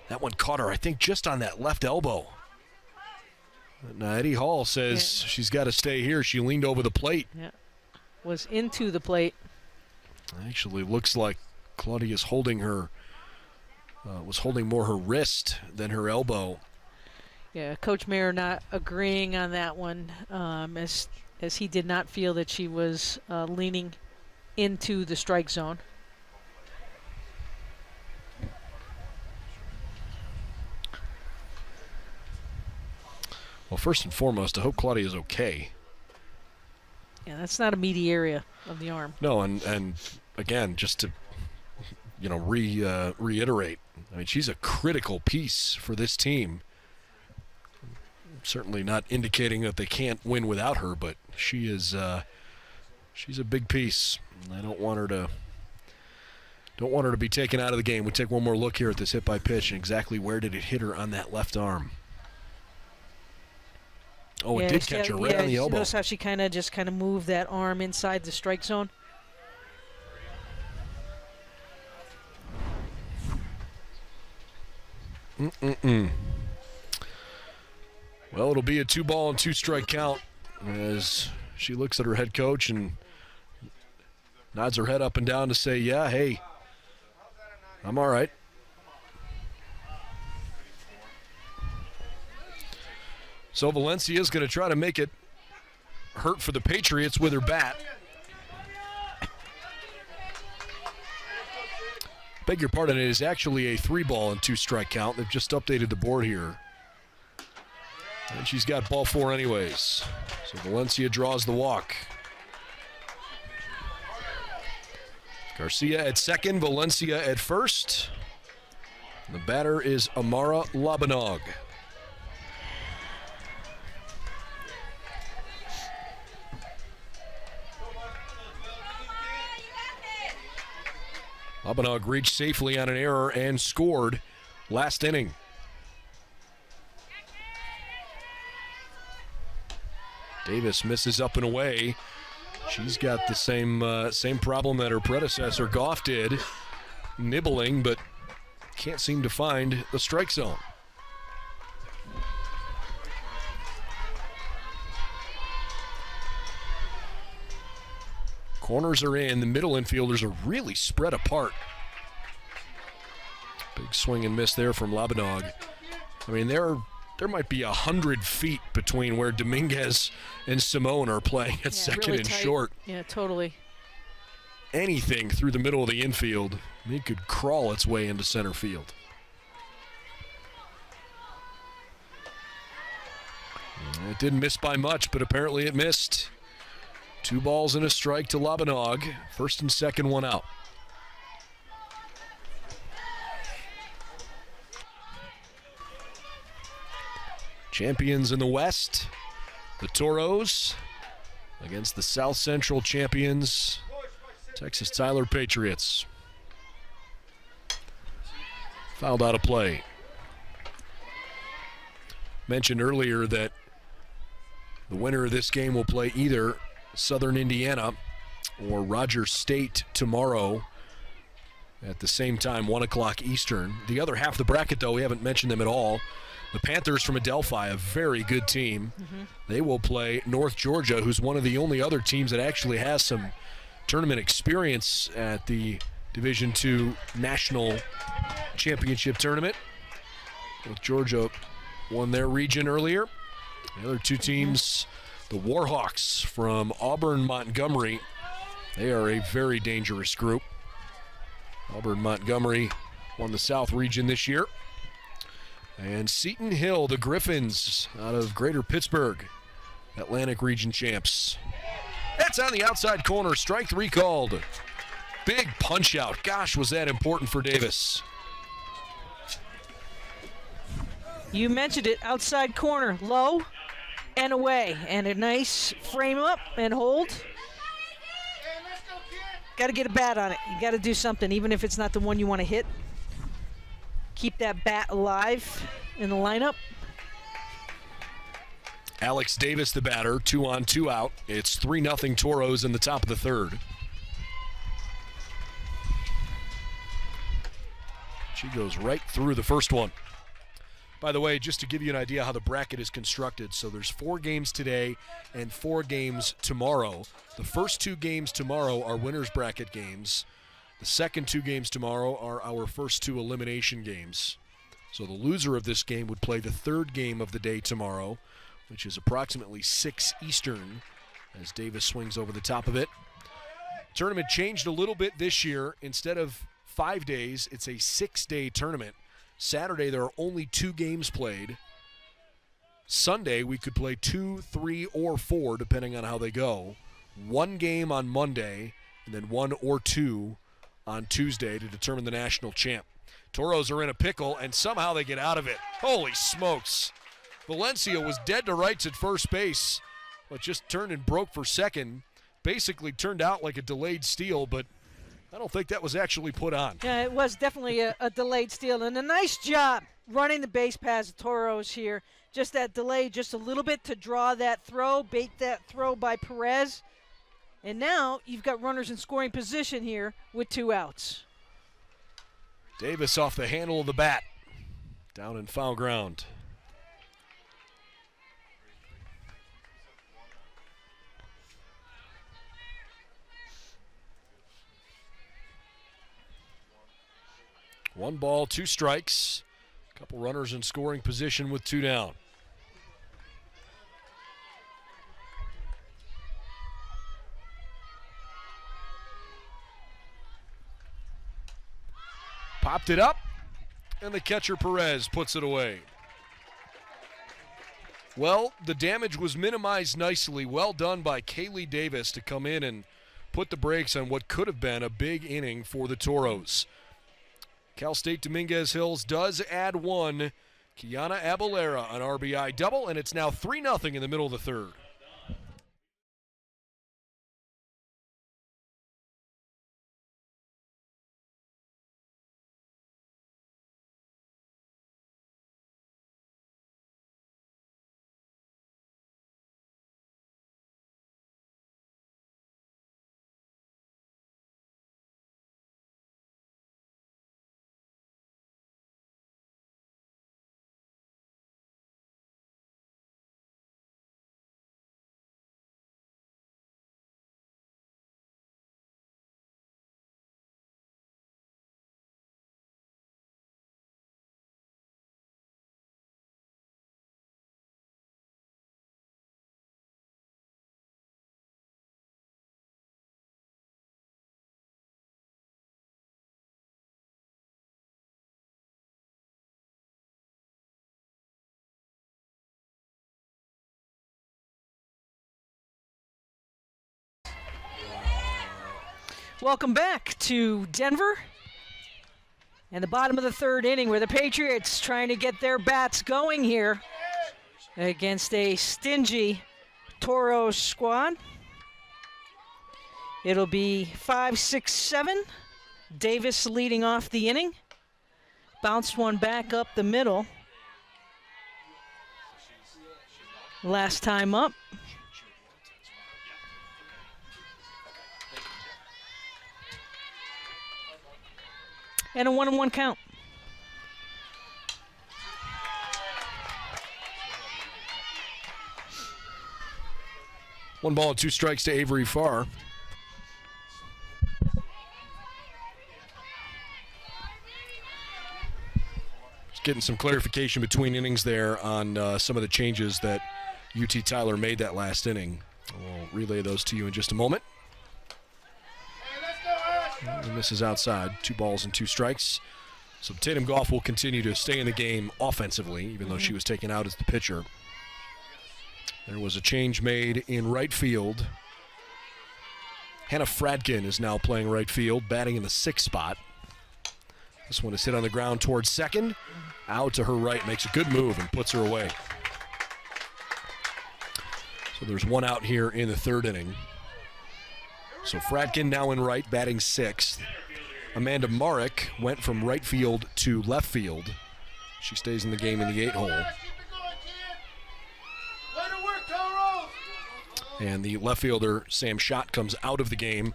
That one caught her, I think, just on that left elbow. Now, Eddie Hall says she's got to stay here. She leaned over the plate. Yeah, was into the plate. Actually, looks like Claudia's holding her, was holding more her wrist than her elbow. Yeah, Coach Mayer not agreeing on that one, as he did not feel that she was leaning into the strike zone. Well, first and foremost, I hope Claudia is okay. Yeah, that's not a meaty area of the arm. No, and again, just to reiterate, I mean, she's a critical piece for this team. Certainly not indicating that they can't win without her, but she is she's a big piece. I don't want her to be taken out of the game. We take one more look here at this hit by pitch and exactly where did it hit her on that left arm. Oh, it did catch her right on the elbow. Notice how she kind of moved that arm inside the strike zone. Well, it'll be a 2-ball and 2-strike count as she looks at her head coach and nods her head up and down to say, yeah, hey, I'm all right. So Valencia's going to try to make it hurt for the Patriots with her bat. Beg your pardon, it is actually a 3-ball and 2-strike count. They've just updated the board here. And she's got ball 4 anyways. So Valencia draws the walk. Garcia at second, Valencia at first. And the batter is Amara Labanog. Labanog reached safely on an error and scored last inning. Davis misses up and away. She's got the same problem that her predecessor Goff did, nibbling, but can't seem to find the strike zone. Corners are in. The middle infielders are really spread apart. Big swing and miss there from Labanog. I mean, there might be 100 feet between where Dominguez and Simone are playing at second really and tight. short. Yeah, totally. Anything through the middle of the infield, it could crawl its way into center field. It didn't miss by much, but apparently it missed. 2 balls and a strike to Labanog. First and second, one out. Champions in the West, the Toros, against the South Central champions, Texas Tyler Patriots. Fouled out of play. Mentioned earlier that the winner of this game will play either Southern Indiana or Rogers State tomorrow at the same time, 1 o'clock Eastern. The other half of the bracket, though, we haven't mentioned them at all. The Panthers from Adelphi, a very good team. They will play North Georgia, who's one of the only other teams that actually has some tournament experience at the Division II National Championship Tournament. North Georgia won their region earlier. The other 2 teams, the Warhawks from Auburn Montgomery. They are a very dangerous group. Auburn Montgomery won the South region this year. And Seton Hill, the Griffins out of Greater Pittsburgh, Atlantic region champs. That's on the outside corner, strike 3 called. Big punch out. Gosh, was that important for Davis. You mentioned it, outside corner, low and away, and a nice frame up and hold. Got to get a bat on it. You got to do something, even if it's not the one you want to hit. Keep that bat alive in the lineup. Alex Davis, the batter, 2 on, 2 out. It's 3-0 Toros in the top of the third. She goes right through the first one. By the way, just to give you an idea how the bracket is constructed, so there's 4 games today and 4 games tomorrow. The first 2 games tomorrow are winners bracket games. The second 2 games tomorrow are our first 2 elimination games. So the loser of this game would play the 3rd game of the day tomorrow, which is approximately 6 Eastern, as Davis swings over the top of it. Tournament changed a little bit this year. Instead of 5 days, it's a 6-day tournament. Saturday, there are only 2 games played. Sunday, we could play 2, 3, or 4, depending on how they go. 1 game on Monday, and then 1 or 2 on Tuesday to determine the national champ. Toros are in a pickle, and somehow they get out of it. Holy smokes. Valencia was dead to rights at first base, but just turned and broke for second. Basically turned out like a delayed steal, but I don't think that was actually put on. Yeah, it was definitely a delayed steal, and a nice job running the base paths of Toros here. Just that delay, just a little bit to draw that throw, bait that throw by Perez. And now you've got runners in scoring position here with 2 outs. Davis off the handle of the bat, down in foul ground. One ball, 2 strikes. A couple runners in scoring position with 2 down. Popped it up, and the catcher Perez puts it away. Well, the damage was minimized nicely. Well done by Kaylee Davis to come in and put the brakes on what could have been a big inning for the Toros. Cal State Dominguez Hills does add 1. Kiana Abalera, an RBI double, and it's now 3-0 in the middle of the third. Welcome back to Denver and the bottom of the third inning where the Patriots trying to get their bats going here against a stingy Toros squad. It'll be 5, 6, 7. Davis leading off the inning. Bounced one back up the middle. Last time up. And a 1-1 count. One ball and 2 strikes to Avery Farr. Just getting some clarification between innings there on some of the changes that UT Tyler made that last inning. We'll relay those to you in just a moment. And this is outside. 2 balls and 2 strikes. So Tatum Goff will continue to stay in the game offensively, even though she was taken out as the pitcher. There was a change made in right field. Hannah Fradkin is now playing right field, batting in the 6th spot. This one is hit on the ground towards second. Out to her right, makes a good move and puts her away. So there's 1 out here in the 3rd inning. So Fradkin now in right, batting 6th. Amanda Marek went from right field to left field. She stays in the game in the 8-hole. And the left fielder, Sam Schott, comes out of the game.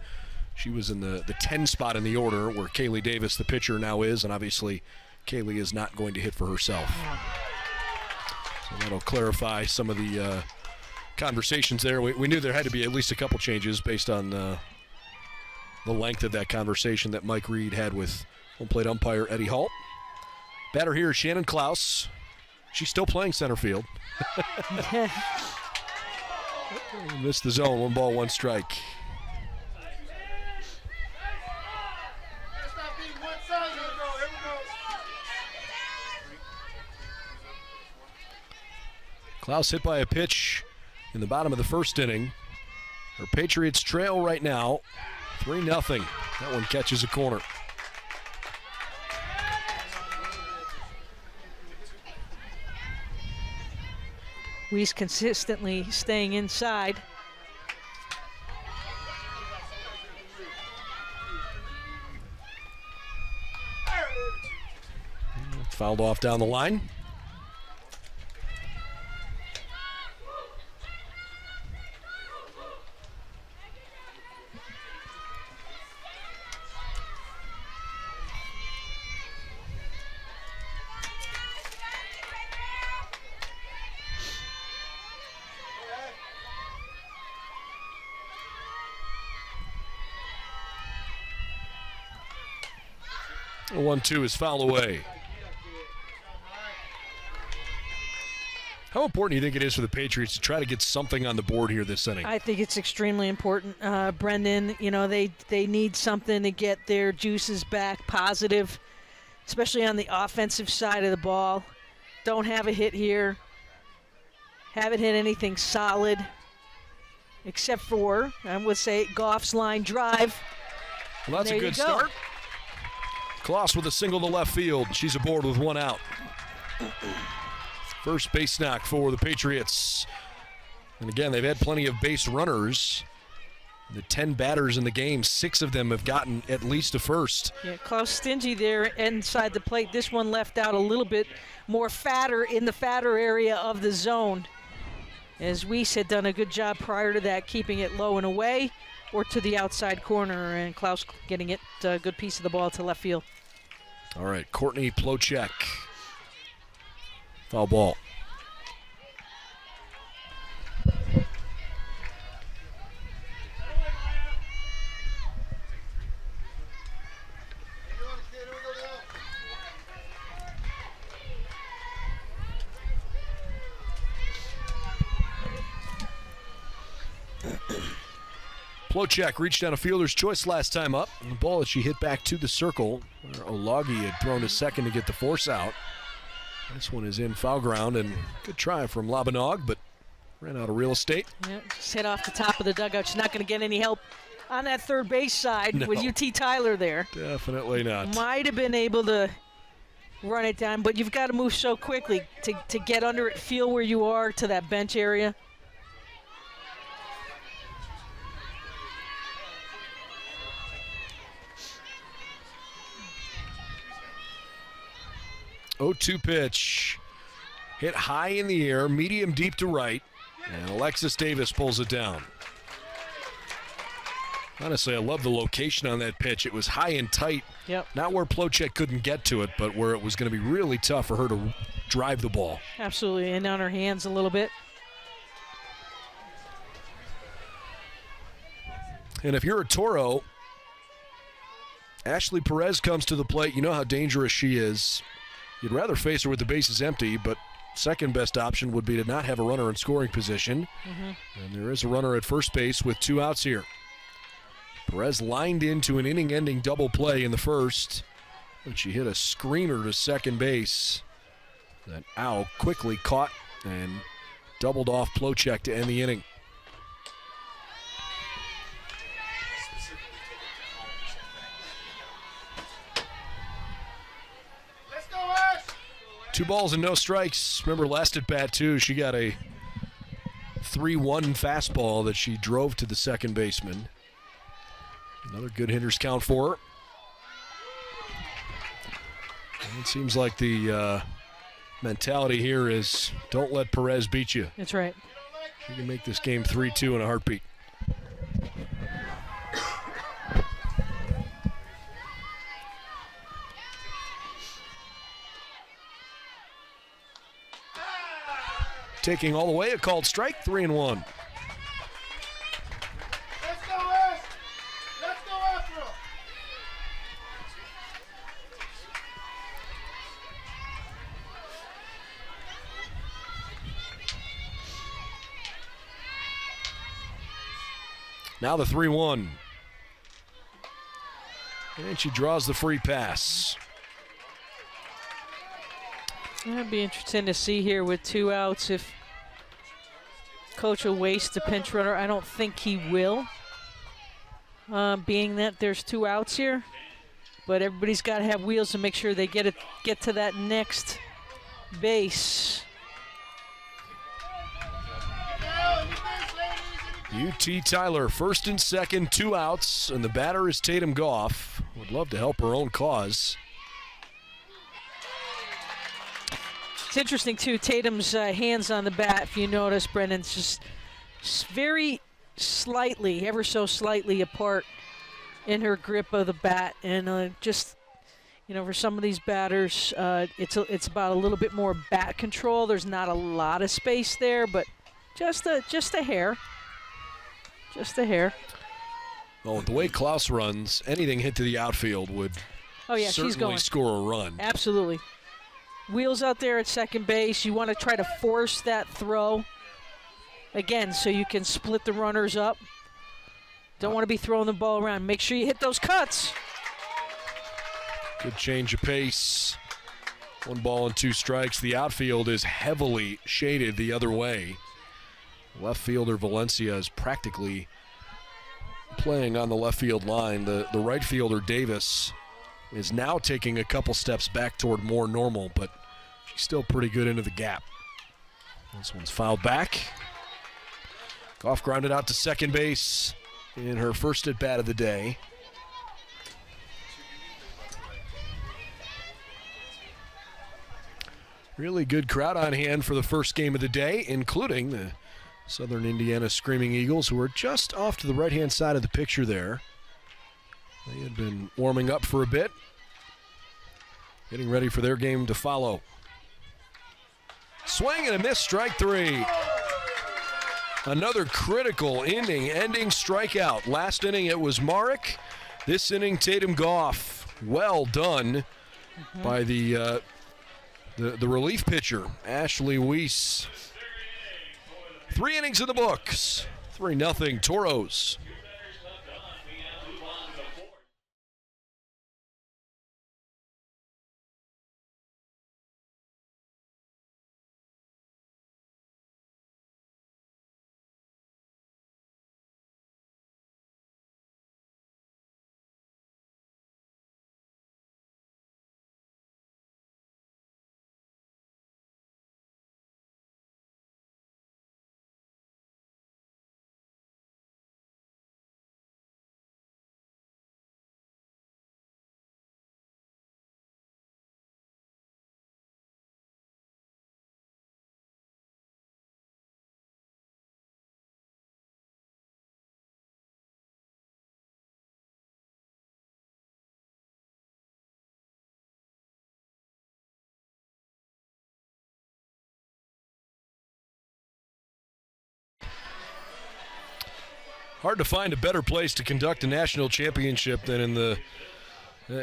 She was in the 10 spot in the order where Kaylee Davis, the pitcher, now is. And obviously, Kaylee is not going to hit for herself. So that'll clarify some of the conversations there. We knew there had to be at least a couple changes based on the length of that conversation that Mike Reed had with home plate umpire Eddie Hall. Batter here is Shannon Klaus. She's still playing center field. Missed the zone. 1 ball, 1 strike. Klaus hit by a pitch in the bottom of the 1st inning. Her Patriots trail right now, 3-0. That one catches a corner. Weiss consistently staying inside. Fouled off down the line. The 1-2 is foul away. How important do you think it is for the Patriots to try to get something on the board here this inning? I think it's extremely important. Brendan, you know, they need something to get their juices back positive, especially on the offensive side of the ball. Don't have a hit here. Haven't hit anything solid, except for, I would say, Goff's line drive. Well, that's a good start. Kloss with a single to left field. She's aboard with one out. First base knock for the Patriots. And again, they've had plenty of base runners. The 10 batters in the game, 6 of them have gotten at least a first. Yeah, Klaus stingy there inside the plate. This one left out a little bit more fatter in the fatter area of the zone. As Weiss had done a good job prior to that, keeping it low and away or to the outside corner, and Klaus getting it a good piece of the ball to left field. All right, Courtney Plochek. Foul ball. Plochek reached down a fielder's choice last time up. And the ball that she hit back to the circle, where Olagi had thrown a second to get the force out. This one is in foul ground, and good try from Labanog, but ran out of real estate. Yeah, just hit off the top of the dugout. She's not going to get any help on that third base side with UT Tyler there. Definitely not. Might have been able to run it down, but you've got to move so quickly to get under it, feel where you are to that bench area. Oh-2 pitch. Hit high in the air, medium deep to right, and Alexis Davis pulls it down. Honestly, I love the location on that pitch. It was high and tight. Yep. Not where Plochek couldn't get to it, but where it was going to be really tough for her to drive the ball. Absolutely, and on her hands a little bit. And if you're a Toro, Ashley Perez comes to the plate. You know how dangerous she is. You'd rather face her with the bases empty, but second best option would be to not have a runner in scoring position. And there is a runner at first base with 2 outs here. Perez lined into an inning-ending double play in the first, but she hit a screamer to second base. That Au quickly caught and doubled off Plochek to end the inning. Two balls and no strikes. Remember last at bat too, she got a 3-1 fastball that she drove to the second baseman. Another good hitter's count for her. And it seems like the mentality here is don't let Perez beat you. That's right. She can make this game 3-2 in a heartbeat. Taking all the way, a called strike, 3-1. Let's go, West! Let's go after him! Now the 3-1. And she draws the free pass. It'd be interesting to see here with 2 outs if Coach will waste the pinch runner. I don't think he will, being that there's 2 outs here. But everybody's got to have wheels to make sure they get to that next base. UT Tyler, first and second, 2 outs, and the batter is Tatum Goff. Would love to help her own cause. It's interesting, too, Tatum's hands on the bat, if you notice, Brendan, just very slightly, ever so slightly apart in her grip of the bat. And just, you know, for some of these batters, it's about a little bit more bat control. There's not a lot of space there, but just a hair. Just a hair. Well, with the way Klaus runs, anything hit to the outfield would she's going. score a run. Absolutely. Wheels out there at second base. You want to try to force that throw, again, so you can split the runners up. Don't want to be throwing the ball around. Make sure you hit those cuts. Good change of pace. 1 ball and 2 strikes. The outfield is heavily shaded the other way. Left fielder Valencia is practically playing on the left field line. The right fielder Davis is now taking a couple steps back toward more normal, but she's still pretty good into the gap. This one's fouled back. Goff grounded out to second base in her first at bat of the day. Really good crowd on hand for the first game of the day, including the Southern Indiana Screaming Eagles, who are just off to the right-hand side of the picture there. They had been warming up for a bit, getting ready for their game to follow. Swing and a miss, strike 3. Another critical inning-ending strikeout. Last inning it was Marek. This inning Tatum Goff. Well done by the relief pitcher, Ashley Weiss. 3 innings in the books. 3-0 Toros. Hard to find a better place to conduct a national championship than in the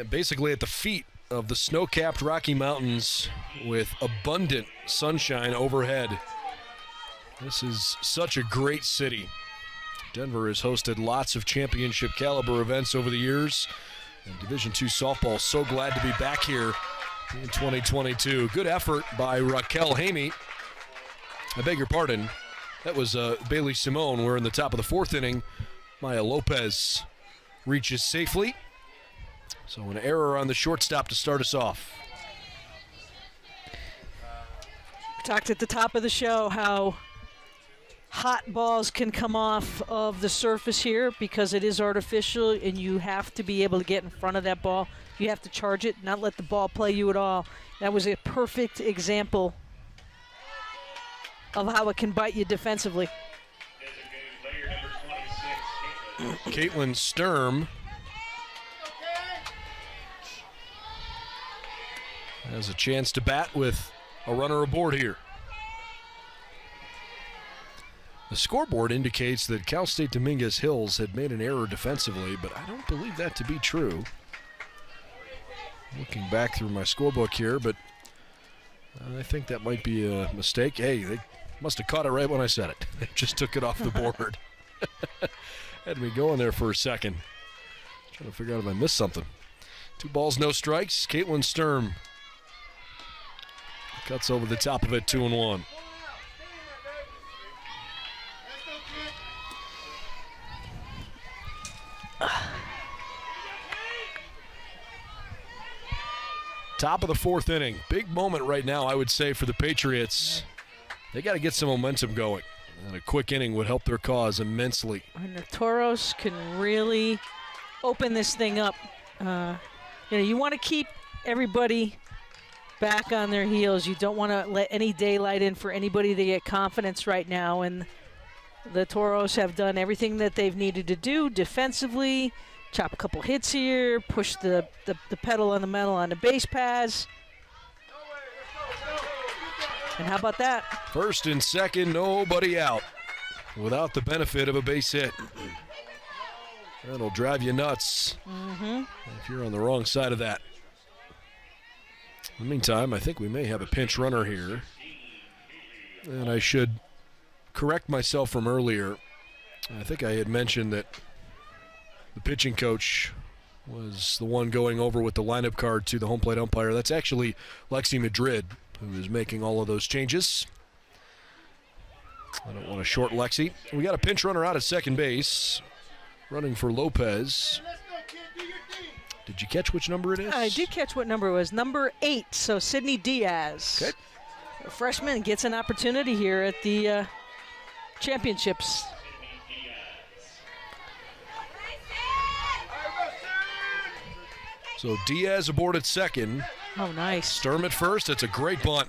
basically at the feet of the snow-capped Rocky Mountains with abundant sunshine overhead. This is such a great city. Denver has hosted lots of championship caliber events over the years, and Division II softball is so glad to be back here in 2022. Good effort by Raquel Hamey. I beg your pardon. That was Bailey Simone. We're in the top of the 4th inning. Maya Lopez reaches safely. So an error on the shortstop to start us off. We talked at the top of the show how hot balls can come off of the surface here because it is artificial, and you have to be able to get in front of that ball. You have to charge it, not let the ball play you at all. That was a perfect example of how it can bite you defensively. Caitlin Sturm has a chance to bat with a runner aboard here. The scoreboard indicates that Cal State Dominguez Hills had made an error defensively, but I don't believe that to be true. Looking back through my scorebook here, but I think that might be a mistake. Hey, they must have caught it right when I said it. They just took it off the board. Had me going there for a second. Trying to figure out if I missed something. 2 balls, no strikes. Caitlin Sturm cuts over the top of it, 2-1. Top of the 4th inning. Big moment right now, I would say, for the Patriots. They got to get some momentum going. And a quick inning would help their cause immensely. And the Toros can really open this thing up. You want to keep everybody back on their heels. You don't want to let any daylight in for anybody to get confidence right now. And the Toros have done everything that they've needed to do defensively. Chop a couple hits here, push the pedal on the metal on the base paths. And how about that? First and second, nobody out without the benefit of a base hit. That'll drive you nuts if you're on the wrong side of that. In the meantime, I think we may have a pinch runner here. And I should correct myself from earlier. I think I had mentioned that the pitching coach was the one going over with the lineup card to the home plate umpire. That's actually Lexi Madrid, who is making all of those changes. I don't want to short Lexi. We got a pinch runner out at second base, running for Lopez. Did you catch which number it is? I did catch what number it was. Number 8, so Sydney Diaz. Okay. A freshman gets an opportunity here at the championships. So Diaz aboard at second. Oh, nice. Sturm at first. That's a great bunt.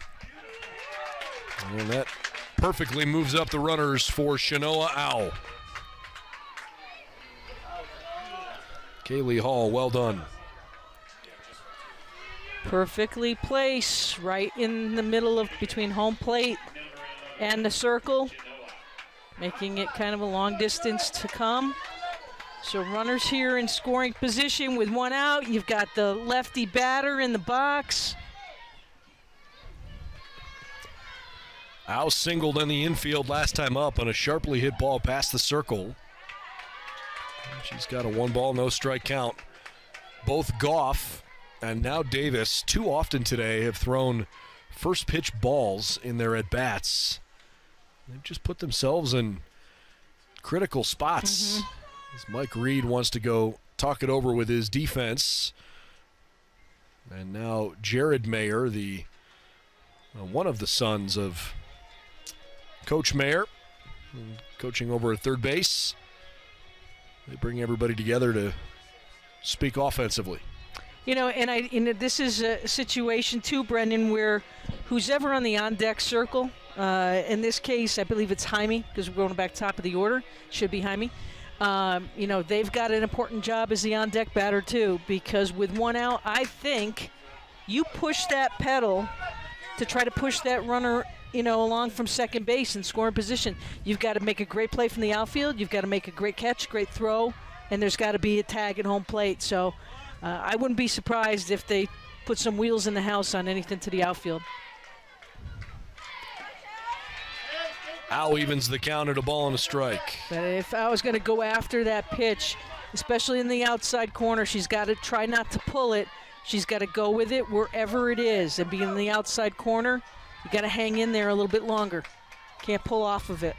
And that perfectly moves up the runners for Shanoa Owl. Kaylee Hall, well done. Perfectly placed right in the middle of between home plate and the circle, making it kind of a long distance to come. So runners here in scoring position with one out. You've got the lefty batter in the box. Owl singled in the infield last time up on a sharply hit ball past the circle. She's got a 1-ball, no strike count. Both Goff and now Davis, too often today, have thrown first pitch balls in their at-bats. They've just put themselves in critical spots. As Mike Reed wants to go talk it over with his defense. And now Jared Mayer, the one of the sons of Coach Mayer, coaching over at third base. They bring everybody together to speak offensively. This is a situation too, Brendan, where who's ever on the on-deck circle, in this case, I believe it's Jaime, because we're going back top of the order, should be Jaime. They've got an important job as the on-deck batter too, because with one out, I think you push that pedal to try to push that runner, along from second base and scoring position. You've got to make a great play from the outfield. You've got to make a great catch, great throw, and there's got to be a tag at home plate. So I wouldn't be surprised if they put some wheels in the house on anything to the outfield. Owl evens the count at a ball and a strike. But if I was going to go after that pitch, especially in the outside corner, she's got to try not to pull it. She's got to go with it wherever it is. And being in the outside corner, you got to hang in there a little bit longer. Can't pull off of it.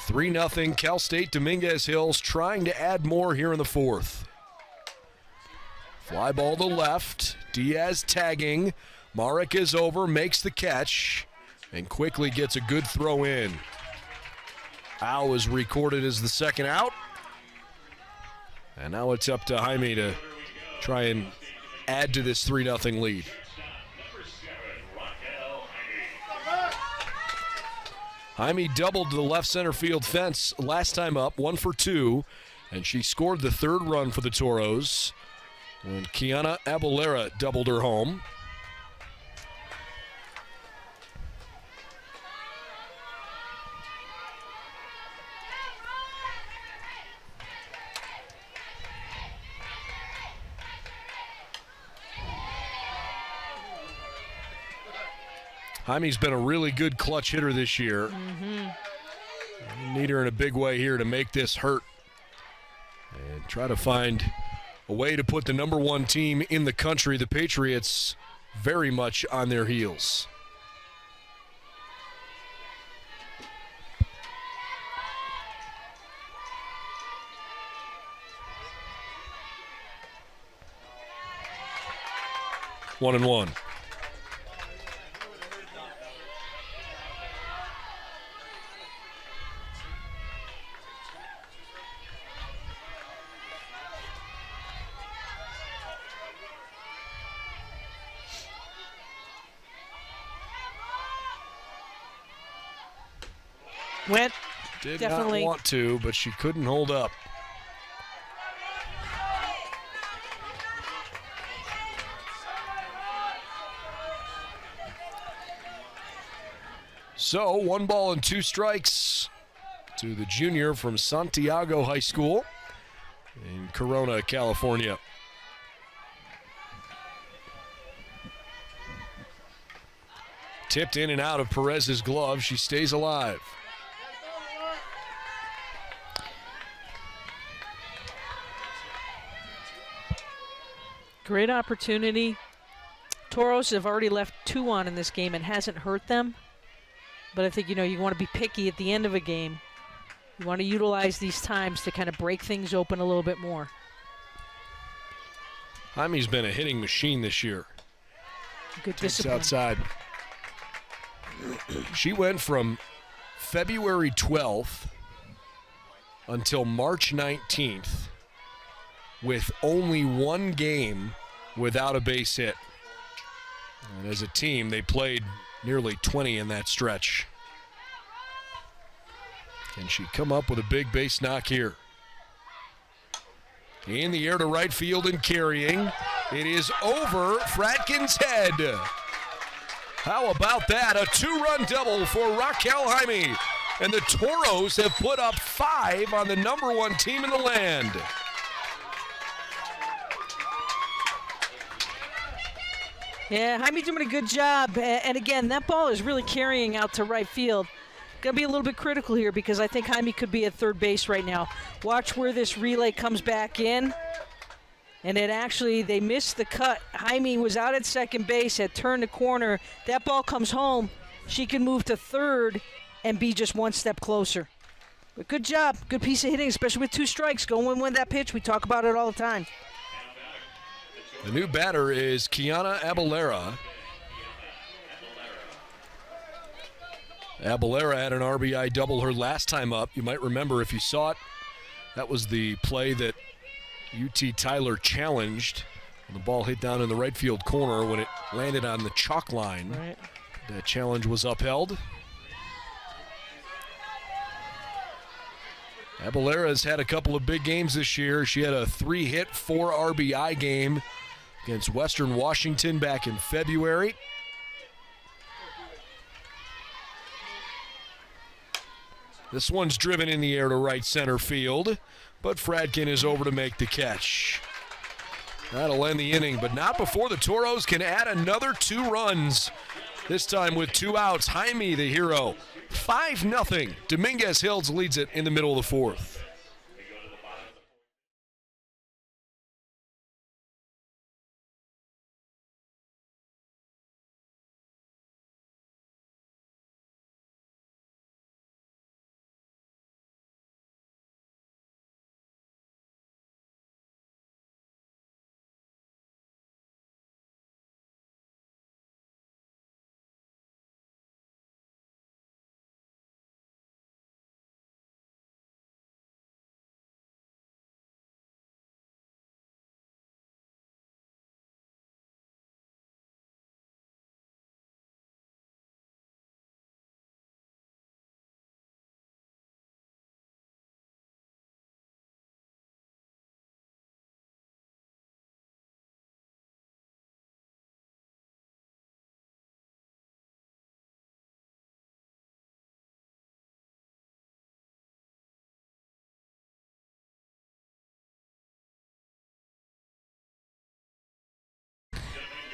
3-0 Cal State Dominguez Hills trying to add more here in the fourth. Fly ball to left. Diaz tagging. Marek is over, makes the catch, and quickly gets a good throw in. Owl is recorded as the second out. And now it's up to Jaime to try and add to this 3-0 lead. Jaime doubled to the left center field fence last time up, 1 for 2, and she scored the third run for the Toros when Kiana Abalera doubled her home. Jaime's been a really good clutch hitter this year. Need her in a big way here to make this hurt and try to find a way to put the number 1 team in the country, the Patriots, very much on their heels. One and one. Went. Did Definitely. not want to, but she couldn't hold up. So, 1 ball and 2 strikes to the junior from Santiago High School in Corona, California. Tipped in and out of Perez's glove. She stays alive. Great opportunity. Toros have already left 2 on in this game and hasn't hurt them. But I think, you want to be picky at the end of a game. You want to utilize these times to kind of break things open a little bit more. Jaime's been a hitting machine this year. Good Takes discipline. outside. She went from February 12th until March 19th with only 1 game without a base hit. And as a team, they played nearly 20 in that stretch. Can she come up with a big base knock here? In the air to right field and carrying. It is over Fratkin's head. How about that? A 2-run double for Raquel Jaime. And the Toros have put up 5 on the #1 team in the land. Yeah, Jaime doing a good job. And again, that ball is really carrying out to right field. Going to be a little bit critical here because I think Jaime could be at third base right now. Watch where this relay comes back in. And it actually, they missed the cut. Jaime was out at second base, had turned the corner. That ball comes home. She can move to third and be just 1 step closer. But good job. Good piece of hitting, especially with 2 strikes. Go and win that pitch. We talk about it all the time. The new batter is Kiana Abalera. Abalera had an RBI double her last time up. You might remember if you saw it, that was the play that UT Tyler challenged. And the ball hit down in the right field corner when it landed on the chalk line. Right. That challenge was upheld. Abalera's had a couple of big games this year. She had a 3-hit, 4 RBI game against Western Washington back in February. This one's driven in the air to right center field, but Fratkin is over to make the catch. That'll end the inning, but not before the Toros can add another 2 runs. This time with 2 outs. Jaime, the hero. 5-0. Dominguez Hills leads it in the middle of the 4th.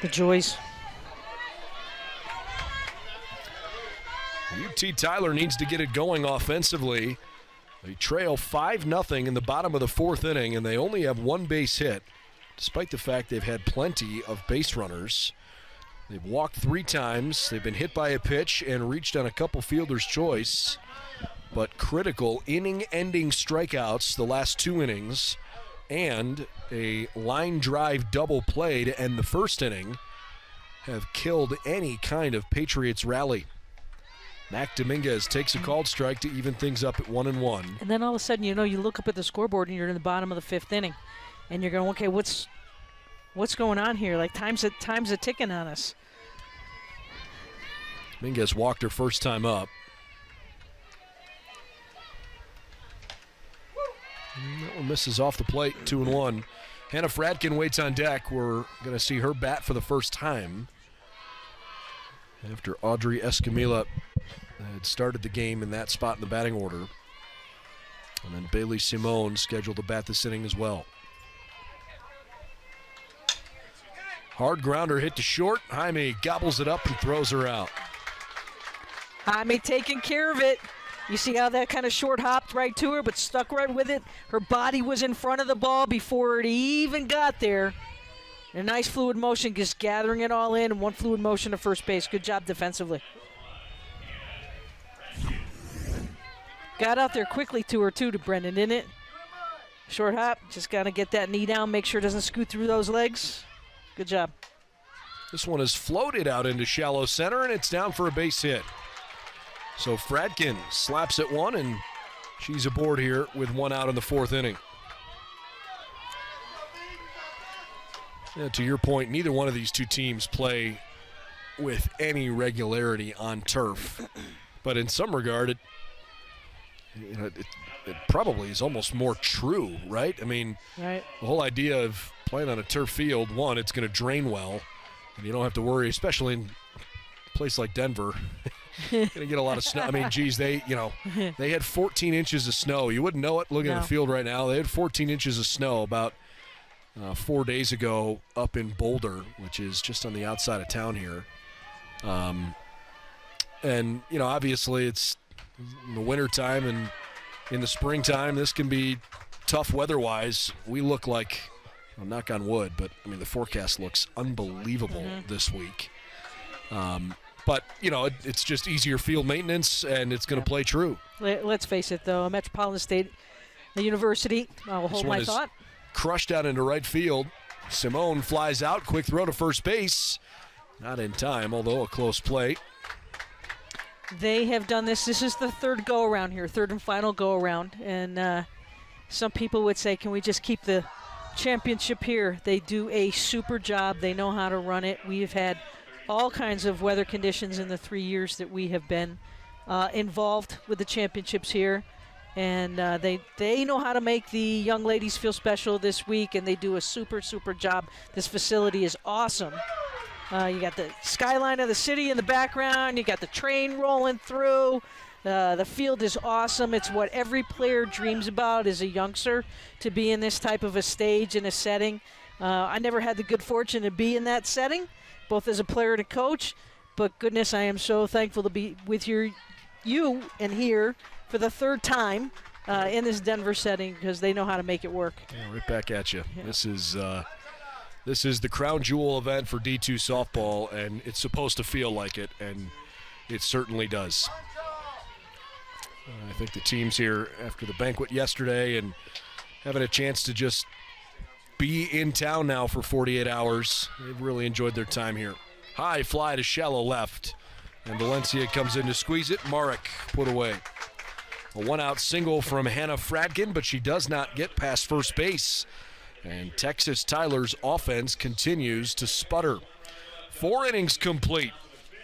The joys. UT Tyler needs to get it going offensively. They trail 5-0 in the bottom of the 4th inning, and they only have 1 base hit, despite the fact they've had plenty of base runners. They've walked 3 times. They've been hit by a pitch and reached on a couple fielder's choice, but critical inning-ending strikeouts the last 2 innings, and a line drive double play to end the 1st inning have killed any kind of Patriots rally. Mac Dominguez takes a called strike to even things up at 1-1. And then all of a sudden, you look up at the scoreboard and you're in the bottom of the 5th inning. And you're going, okay, what's going on here? Like, time's a ticking on us. Dominguez walked her first time up. That one misses off the plate, 2-1. Hannah Fradkin waits on deck. We're going to see her bat for the first time after Audrey Escamilla had started the game in that spot in the batting order. And then Bailey Simone scheduled to bat this inning as well. Hard grounder hit to short. Jaime gobbles it up and throws her out. Jaime taking care of it. You see how that kind of short hopped right to her, but stuck right with it. Her body was in front of the ball before it even got there. A nice fluid motion, just gathering it all in. One fluid motion to first base. Good job defensively. Got out there quickly to her, too, to Brendan, didn't it? Short hop. Just got to get that knee down, make sure it doesn't scoot through those legs. Good job. This one is floated out into shallow center, and it's down for a base hit. So Fradkin slaps at one, and she's aboard here with one out in the fourth inning. Yeah, to your point, neither one of these two teams play with any regularity on turf. But in some regard, it probably is almost more true, right? I mean, right. The whole idea of playing on a turf field, one, it's going to drain well, and you don't have to worry, especially in a place like Denver. Going to get a lot of snow. I mean, geez, they had 14 inches of snow. You wouldn't know it looking at the field right now. They had 14 inches of snow about 4 days ago up in Boulder, which is just on the outside of town here. And, obviously it's in the wintertime and in the springtime, this can be tough weather-wise. We look like, knock on wood, but, the forecast looks unbelievable this week. But, it's just easier field maintenance, and it's going to play true. Let's face it, though. Metropolitan State University, I'll hold my thought. Crushed out into right field. Simone flies out. Quick throw to first base. Not in time, although a close play. They have done this. This is the third go-around here, third and final go-around. And some people would say, can we just keep the championship here? They do a super job. They know how to run it. We have had all kinds of weather conditions in the 3 years that we have been involved with the championships here. And they know how to make the young ladies feel special this week, and they do a super, super job. This facility is awesome. You got the skyline of the city in the background. You got the train rolling through. The field is awesome. It's what every player dreams about as a youngster, to be in this type of a stage and a setting. I never had the good fortune to be in that setting, both as a player and a coach. But goodness, I am so thankful to be with you and here for the third time in this Denver setting, because they know how to make it work. Yeah, right back at you. Yeah. This is the crown jewel event for D2 softball, and it's supposed to feel like it, and it certainly does. I think the teams here, after the banquet yesterday and having a chance to just be in town now for 48 hours, they've really enjoyed their time here. High fly to shallow left, and Valencia comes in to squeeze it. Marek put away. A one-out single from Hannah Fradkin, but she does not get past first base. And Texas Tyler's offense continues to sputter. 4 innings complete.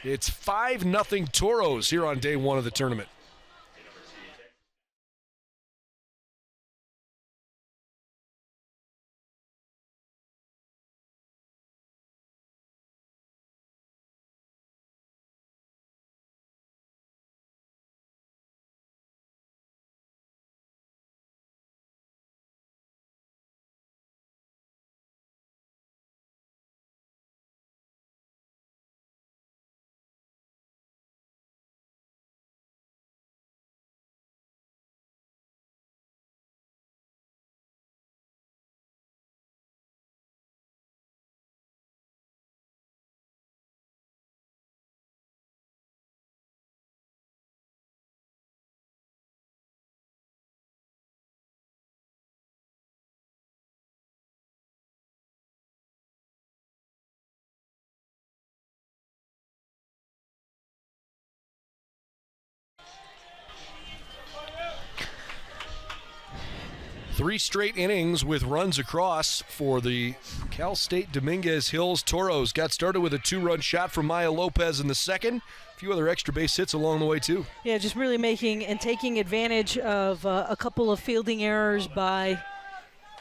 It's 5-0 Toros here on day one of the tournament. 3 straight innings with runs across for the Cal State Dominguez Hills Toros. Got started with a 2-run shot from Maya Lopez in the second. A few other extra base hits along the way, too. Yeah, just really making and taking advantage of a couple of fielding errors by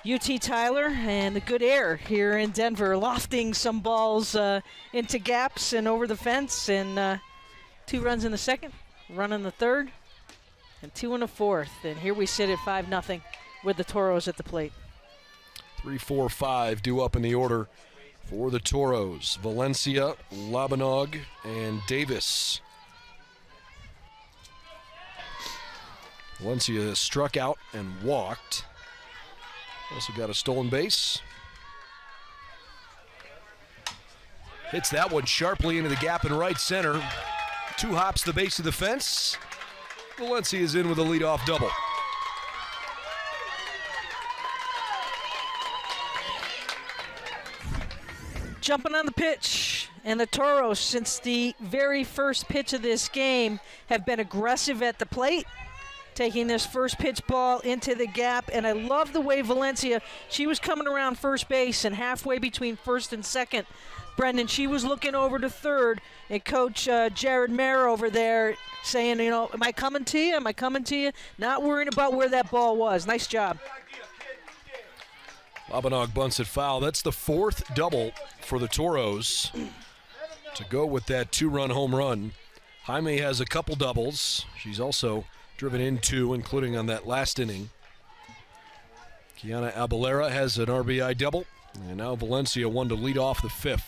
UT Tyler and the good air here in Denver, lofting some balls into gaps and over the fence. And 2 runs in the second, run in the third, and 2 in the fourth. And here we sit at 5-0 with the Toros at the plate. 3, 4, 5 due up in the order for the Toros. Valencia, Labanog, and Davis. Valencia struck out and walked. Also got a stolen base. Hits that one sharply into the gap in right center. 2 hops the base of the fence. Valencia is in with a leadoff double. Jumping on the pitch, and the Toros, since the very first pitch of this game, have been aggressive at the plate, taking this first pitch ball into the gap. And I love the way Valencia, she was coming around first base, and halfway between first and second, Brendan, she was looking over to third, and Coach Jared Mayer over there saying, you know, am I coming to you? Am I coming to you? Not worrying about where that ball was. Nice job. Labanog bunts it foul. That's the 4th double for the Toros to go with that 2-run home run. Jaime has a couple doubles. She's also driven in 2, including on that last inning. Kiana Abalera has an RBI double, and now Valencia one to lead off the 5th.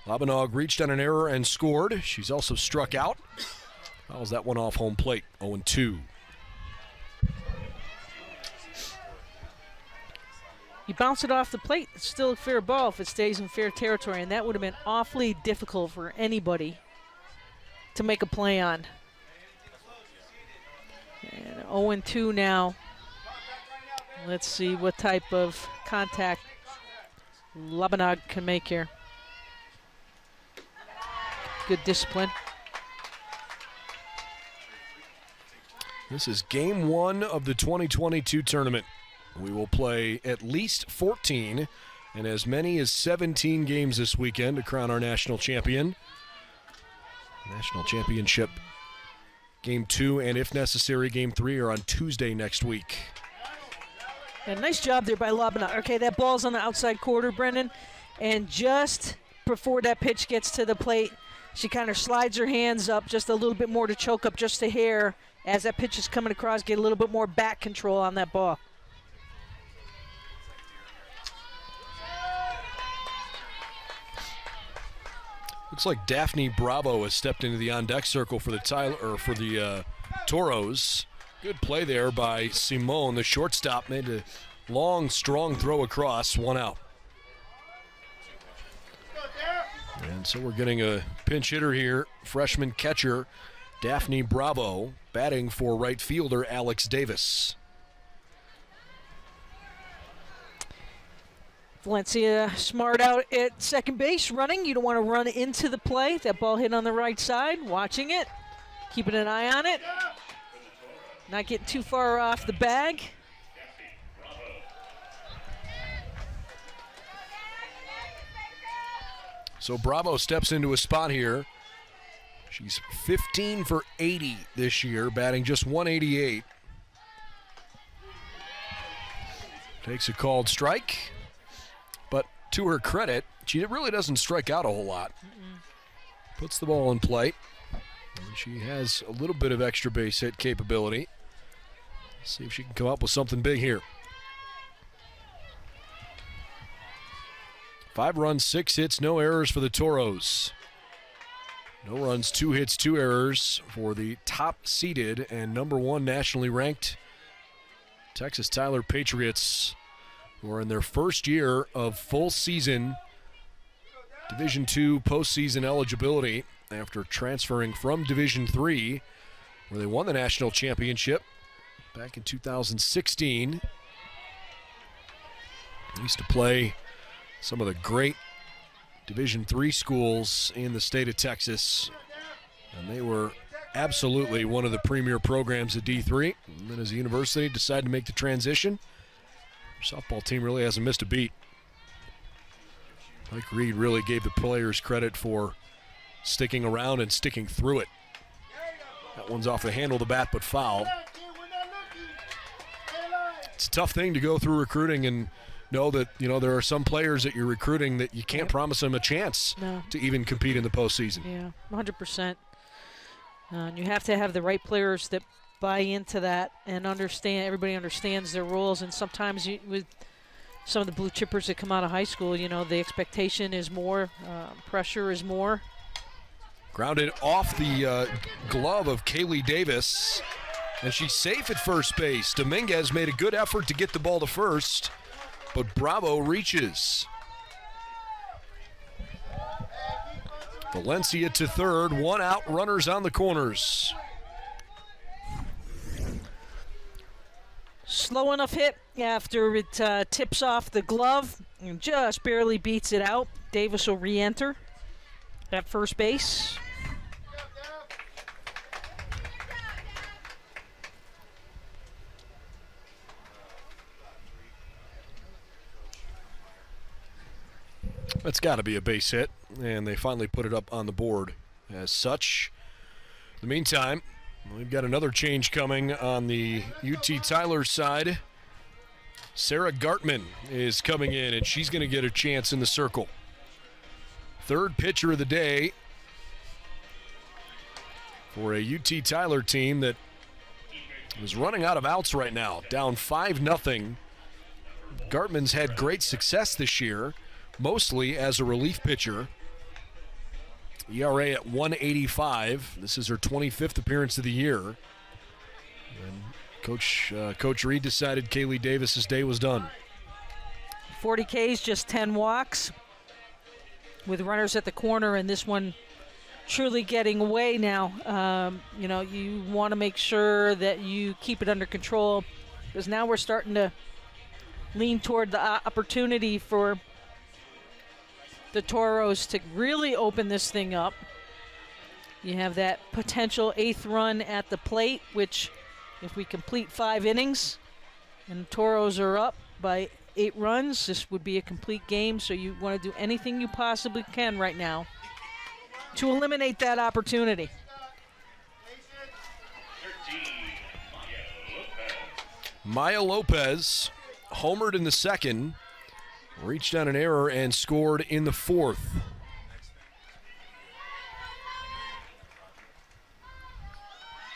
Labanog reached on an error and scored. She's also struck out. Fouls that one off home plate, 0-2. You bounce it off the plate, it's still a fair ball if it stays in fair territory, and that would have been awfully difficult for anybody to make a play on. And 0-2 now. Let's see what type of contact Labanog can make here. Good discipline. This is game 1 of the 2022 tournament. We will play at least 14 and as many as 17 games this weekend to crown our national champion. National championship game 2 and, if necessary, game 3 are on Tuesday next week. And nice job there by Labanog. Okay, that ball's on the outside quarter, Brendan. And just before that pitch gets to the plate, she kind of slides her hands up just a little bit more to choke up just a hair as that pitch is coming across, get a little bit more back control on that ball. Looks like Daphne Bravo has stepped into the on-deck circle for the Toros. Good play there by Simone, the shortstop, made a long, strong throw across, 1 out. And so we're getting a pinch hitter here, freshman catcher Daphne Bravo, batting for right fielder Alex Davis. Valencia smart out at second base, running. You don't want to run into the play. That ball hit on the right side, watching it, keeping an eye on it. Not getting too far off the bag. So Bravo steps into a spot here. She's 15 for 80 this year, batting just 188. Takes a called strike. To her credit, she really doesn't strike out a whole lot. Puts the ball in play. And she has a little bit of extra base hit capability. Let's see if she can come up with something big here. 5 runs, 6 hits, no errors for the Toros. No runs, 2 hits, 2 errors for the top-seeded and number 1 nationally ranked Texas Tyler Patriots, who are in their first year of full season Division II postseason eligibility after transferring from Division III, where they won the national championship back in 2016. They used to play some of the great Division III schools in the state of Texas, and they were absolutely one of the premier programs at D3. And then as a university decided to make the transition, their softball team really hasn't missed a beat. Mike Reed really gave the players credit for sticking around and sticking through it. That one's off the handle of the bat, but foul. It's a tough thing to go through recruiting and know that, there are some players that you're recruiting that you can't promise them a chance to even compete in the postseason. Yeah, 100%. You have to have the right players that buy into that and understand. Everybody understands their roles, and sometimes with some of the blue chippers that come out of high school, the expectation is more, pressure is more. Grounded off the glove of Kaylee Davis, and she's safe at first base. Dominguez made a good effort to get the ball to first, but Bravo reaches. Valencia to third, one out, runners on the corners. Slow enough hit after it tips off the glove and just barely beats it out. Davis will re-enter at first base. That's got to be a base hit, and they finally put it up on the board as such. In the meantime, we've got another change coming on the UT Tyler side. Sarah Gartman is coming in, and she's going to get a chance in the circle. Third pitcher of the day for a UT Tyler team that is running out of outs right now, down 5-0. Gartman's had great success this year, mostly as a relief pitcher. ERA at 1.85. This is her 25th appearance of the year. And Coach Reed decided Kaylee Davis's day was done. 40 Ks, just 10 walks with runners at the corner, and this one truly getting away now. You want to make sure that you keep it under control, because now we're starting to lean toward the opportunity for the Toros to really open this thing up. You have that potential 8th run at the plate, which if we complete 5 innings and the Toros are up by 8 runs, this would be a complete game. So you want to do anything you possibly can right now to eliminate that opportunity. Maya Lopez homered in the second, reached on an error and scored in the fourth.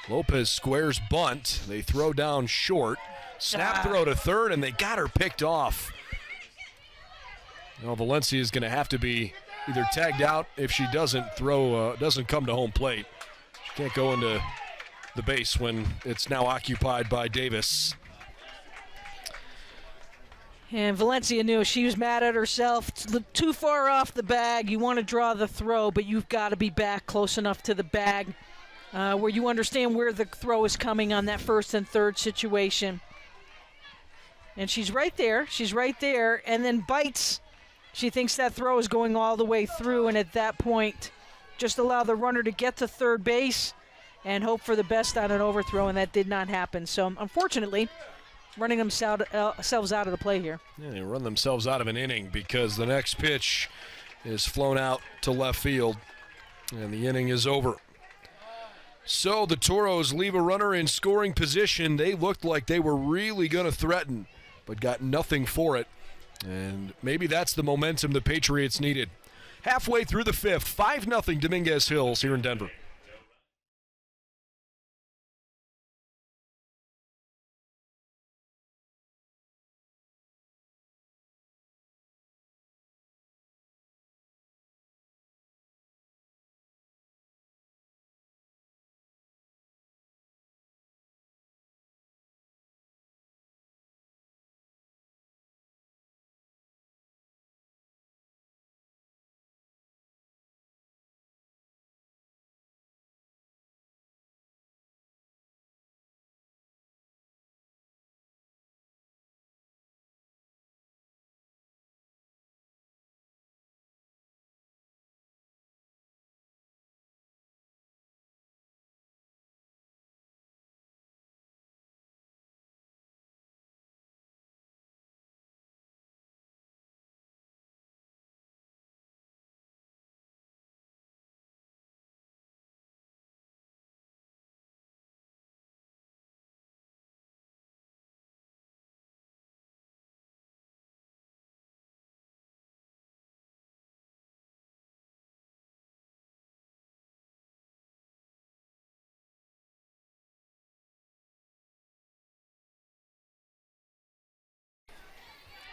Lopez squares bunt. They throw down short. Snap throw to third, and they got her picked off. Valencia is going to have to be either tagged out if she doesn't come to home plate. She can't go into the base when it's now occupied by Davis. And Valencia knew she was mad at herself. Too far off the bag. You want to draw the throw, but you've got to be back close enough to the bag where you understand where the throw is coming on that first and third situation. And she's right there. She's right there, and then bites. She thinks that throw is going all the way through, and at that point, just allow the runner to get to third base and hope for the best on an overthrow, and that did not happen. So, unfortunately, running themselves out of the play here. Yeah, they run themselves out of an inning because the next pitch is flown out to left field, and the inning is over. So the Toros leave a runner in scoring position. They looked like they were really going to threaten, but got nothing for it. And maybe that's the momentum the Patriots needed. Halfway through the fifth, 5-0 Dominguez Hills here in Denver.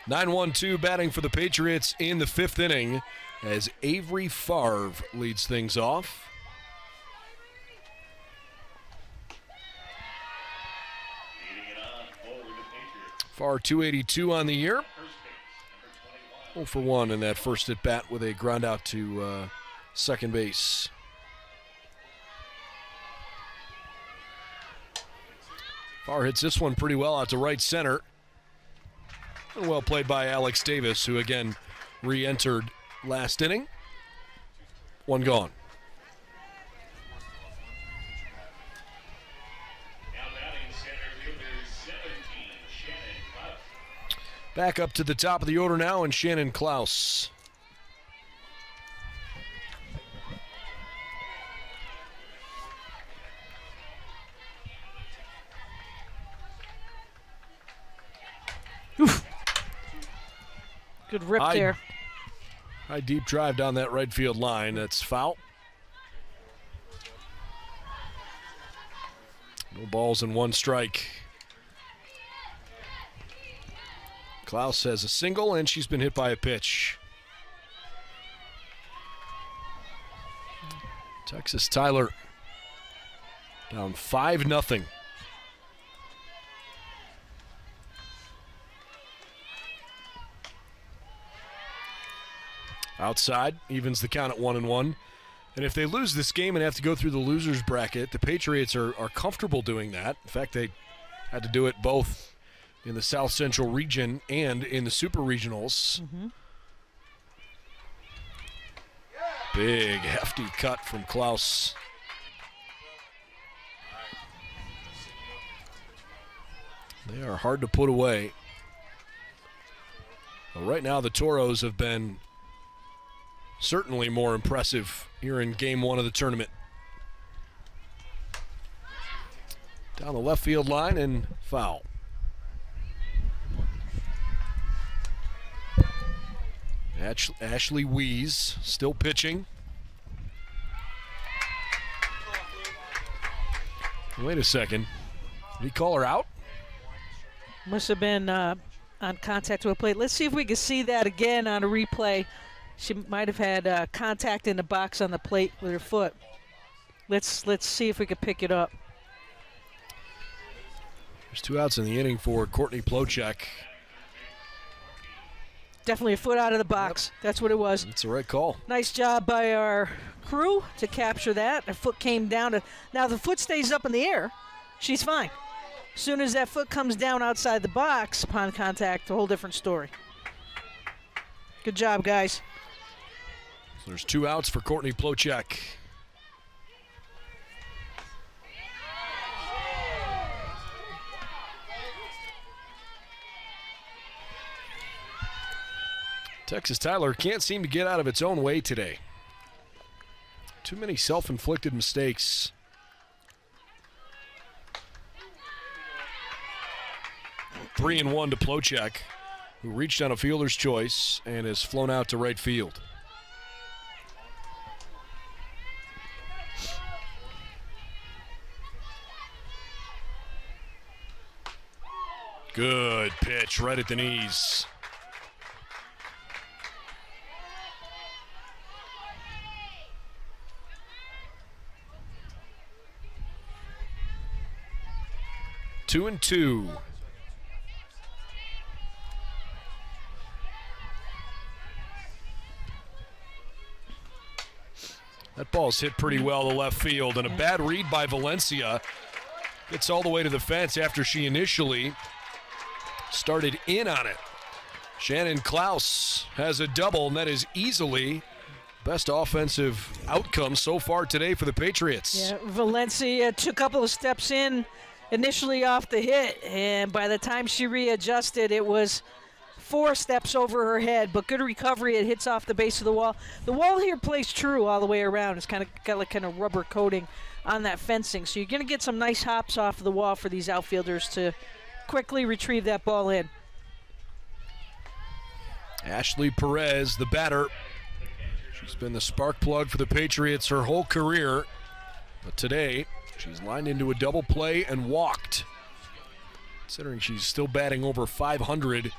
9-1-2 batting for the Patriots in the 5th inning as Avery Favre leads things off. Favre 282 on the year. 0 for 1 in that first at bat with a ground out to second base. Favre hits this one pretty well out to right center. And well played by Alex Davis, who again re-entered last inning. One gone. Back up to the top of the order now, and Shannon Klaus. Oof. Good rip there. High deep drive down that right field line. That's foul. No balls and 1 strike. Klaus has a single, and she's been hit by a pitch. Texas Tyler down 5-0. Outside, evens the count at 1-1. And if they lose this game and have to go through the losers bracket, the Patriots are comfortable doing that. In fact, they had to do it both in the South Central region and in the Super Regionals. Mm-hmm. Big, hefty cut from Klaus. They are hard to put away. Well, right now, the Toros have been certainly more impressive here in Game 1 of the tournament. Down the left field line and foul. Ashley Wees still pitching. Wait a second. Did he call her out? Must have been on contact with a plate. Let's see if we can see that again on a replay. She might have had contact in the box on the plate with her foot. Let's see if we can pick it up. There's 2 outs in the inning for Courtney Plochek. Definitely a foot out of the box. Yep. That's what it was. That's the right call. Nice job by our crew to capture that. Her foot came down. Now the foot stays up in the air. She's fine. As soon as that foot comes down outside the box upon contact, a whole different story. Good job, guys. So there's 2 outs for Courtney Plochek. Texas Tyler can't seem to get out of its own way today. Too many self-inflicted mistakes. Three and 1 to Plochek, who reached on a fielder's choice and has flown out to right field. Good pitch right at the knees. Two and 2. That ball's hit pretty well to left field, and a bad read by Valencia. Gets all the way to the fence after she initially started in on it. Shannon Klaus has a double, and that is easily best offensive outcome so far today for the Patriots. Yeah, Valencia took a couple of steps in initially off the hit, and by the time she readjusted, it was 4 steps over her head, but good recovery. It hits off the base of the wall. The wall here plays true all the way around. It's kind of got like kind of rubber coating on that fencing, so you're going to get some nice hops off the wall for these outfielders to quickly retrieve that ball in. Ashley Perez, the batter. She's been the spark plug for the Patriots her whole career, but today she's lined into a double play and walked. Considering she's still batting over 500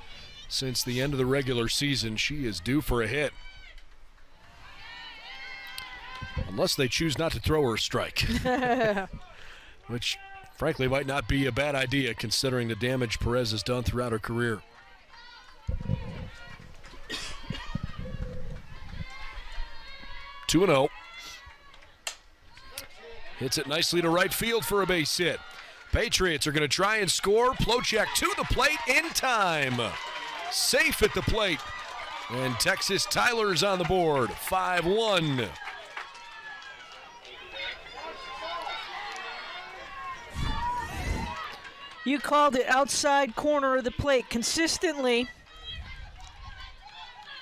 since the end of the regular season. She is due for a hit. Unless they choose not to throw her a strike. Which, frankly, might not be a bad idea considering the damage Perez has done throughout her career. Two and 0. Hits it nicely to right field for a base hit. Patriots are going to try and score. Plocek to the plate in time. Safe at the plate. And Texas Tyler's on the board. 5-1. You called it outside corner of the plate consistently.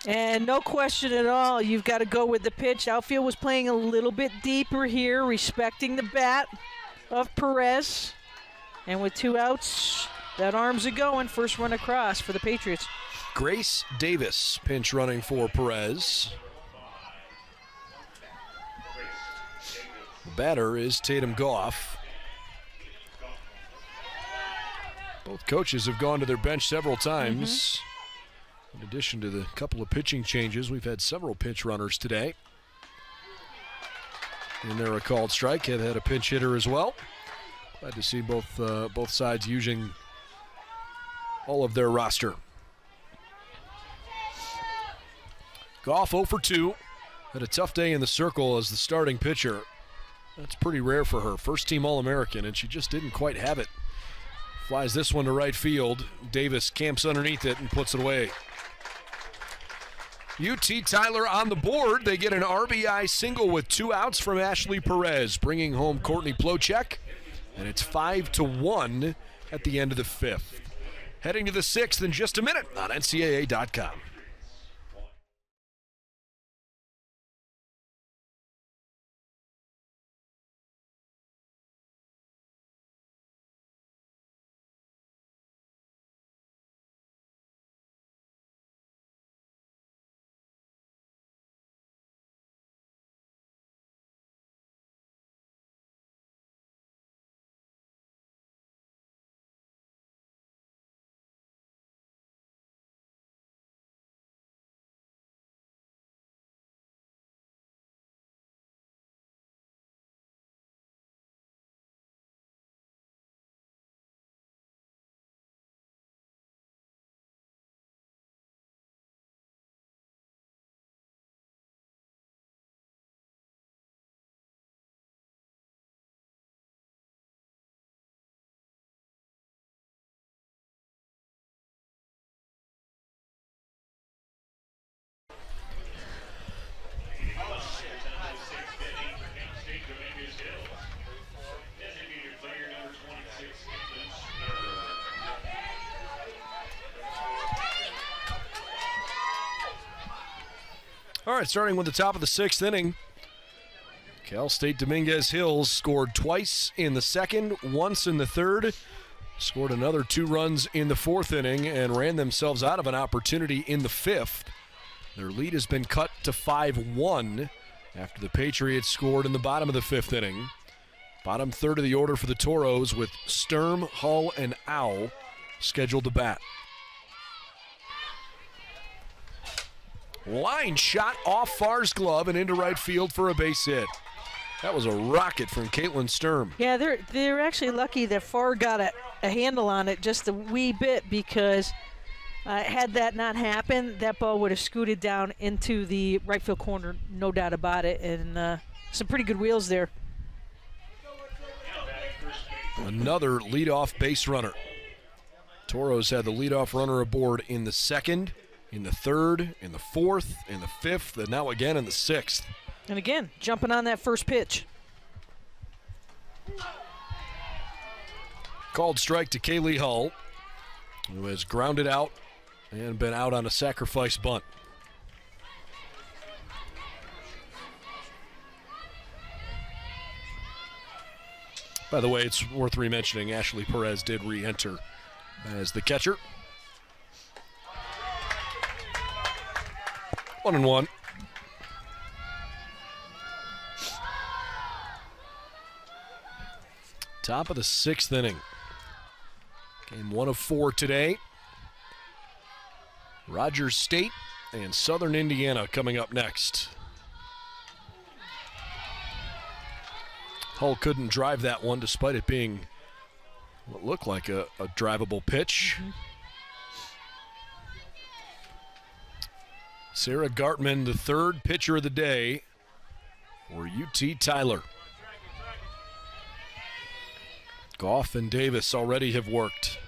And no question at all, you've got to go with the pitch. Outfield was playing a little bit deeper here, respecting the bat of Perez. And with 2 outs, that arm's a-going. First run across for the Patriots. Grace Davis pinch running for Perez. The batter is Tatum Goff. Both coaches have gone to their bench several times. In addition to the couple of pitching changes, we've had several pinch runners today. And they're a called strike. Have had a pinch hitter as well. Glad to see both sides using all of their roster. Goff 0 for 2. Had a tough day in the circle as the starting pitcher. That's pretty rare for her. First team All-American, and she just didn't quite have it. Flies this one to right field. Davis camps underneath it and puts it away. UT Tyler on the board. They get an RBI single with 2 outs from Ashley Perez, bringing home Courtney Plocek, and it's 5-1 at the end of the 5th. Heading to the 6th in just a minute on NCAA.com. State Dominguez Hills. Designated player number 26, Caitlin All right, starting with the top of the 6th inning. Cal State Dominguez Hills scored twice in the 2nd, once in the 3rd, scored another 2 runs in the 4th inning, and ran themselves out of an opportunity in the 5th. Their lead has been cut to 5-1 after the Patriots scored in the bottom of the 5th inning. Bottom third of the order for the Toros with Sturm, Hull, and Owl scheduled to bat. Line shot off Farr's glove and into right field for a base hit. That was a rocket from Caitlin Sturm. Yeah, they're actually lucky that Farr got a handle on it just a wee bit, because had that not happened, that ball would have scooted down into the right field corner, no doubt about it, and some pretty good wheels there. Another leadoff base runner. Toros had the leadoff runner aboard in the 2nd, in the 3rd, in the 4th, in the 5th, and now again in the 6th. And again, jumping on that first pitch. Called strike to Kaylee Hull, who has grounded out and been out on a sacrifice bunt. By the way, it's worth re-mentioning Ashley Perez did re-enter as the catcher. 1-1. Top of the 6th inning. Game 1 of 4 today. Rogers State and Southern Indiana coming up next. Hull couldn't drive that one despite it being what looked like a drivable pitch. Sarah Gartman, the third pitcher of the day for UT Tyler. Goff and Davis already have worked.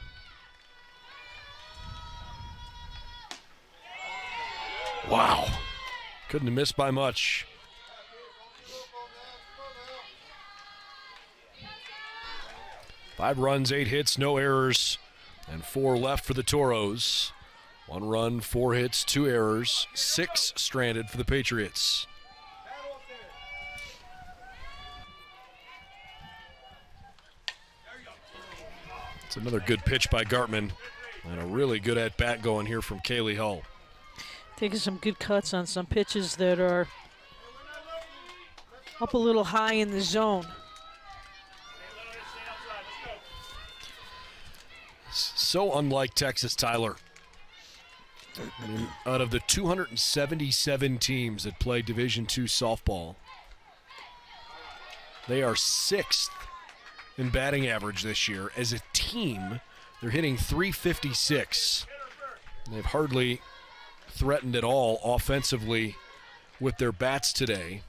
Wow. Couldn't have missed by much. Five runs, 8 hits, no errors, and 4 left for the Toros. 1 run, 4 hits, 2 errors, 6 stranded for the Patriots. It's another good pitch by Gartman, and a really good at-bat going here from Kaylee Hull. Taking some good cuts on some pitches that are up a little high in the zone. So unlike Texas Tyler. I mean, out of the 277 teams that play Division II softball, they are 6th in batting average this year. As a team, they're hitting .356. They've hardly threatened at all offensively with their bats today.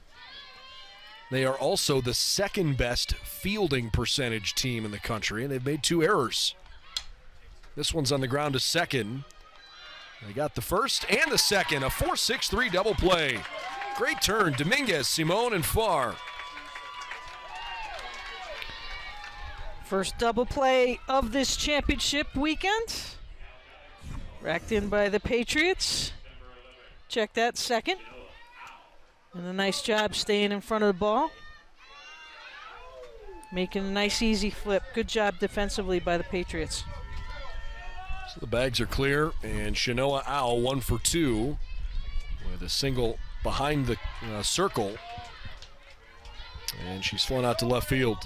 They are also the 2nd best fielding percentage team in the country, and they've made 2 errors. This one's on the ground to second. They got the first and the second, a 4-6-3 double play. Great turn, Dominguez, Simone, and Farr. First double play of this championship weekend. Racked in by the Patriots. Check that, second. And a nice job staying in front of the ball. Making a nice easy flip. Good job defensively by the Patriots. So the bags are clear, and Shanoa Owl 1 for 2 with a single behind the circle. And she's flown out to left field.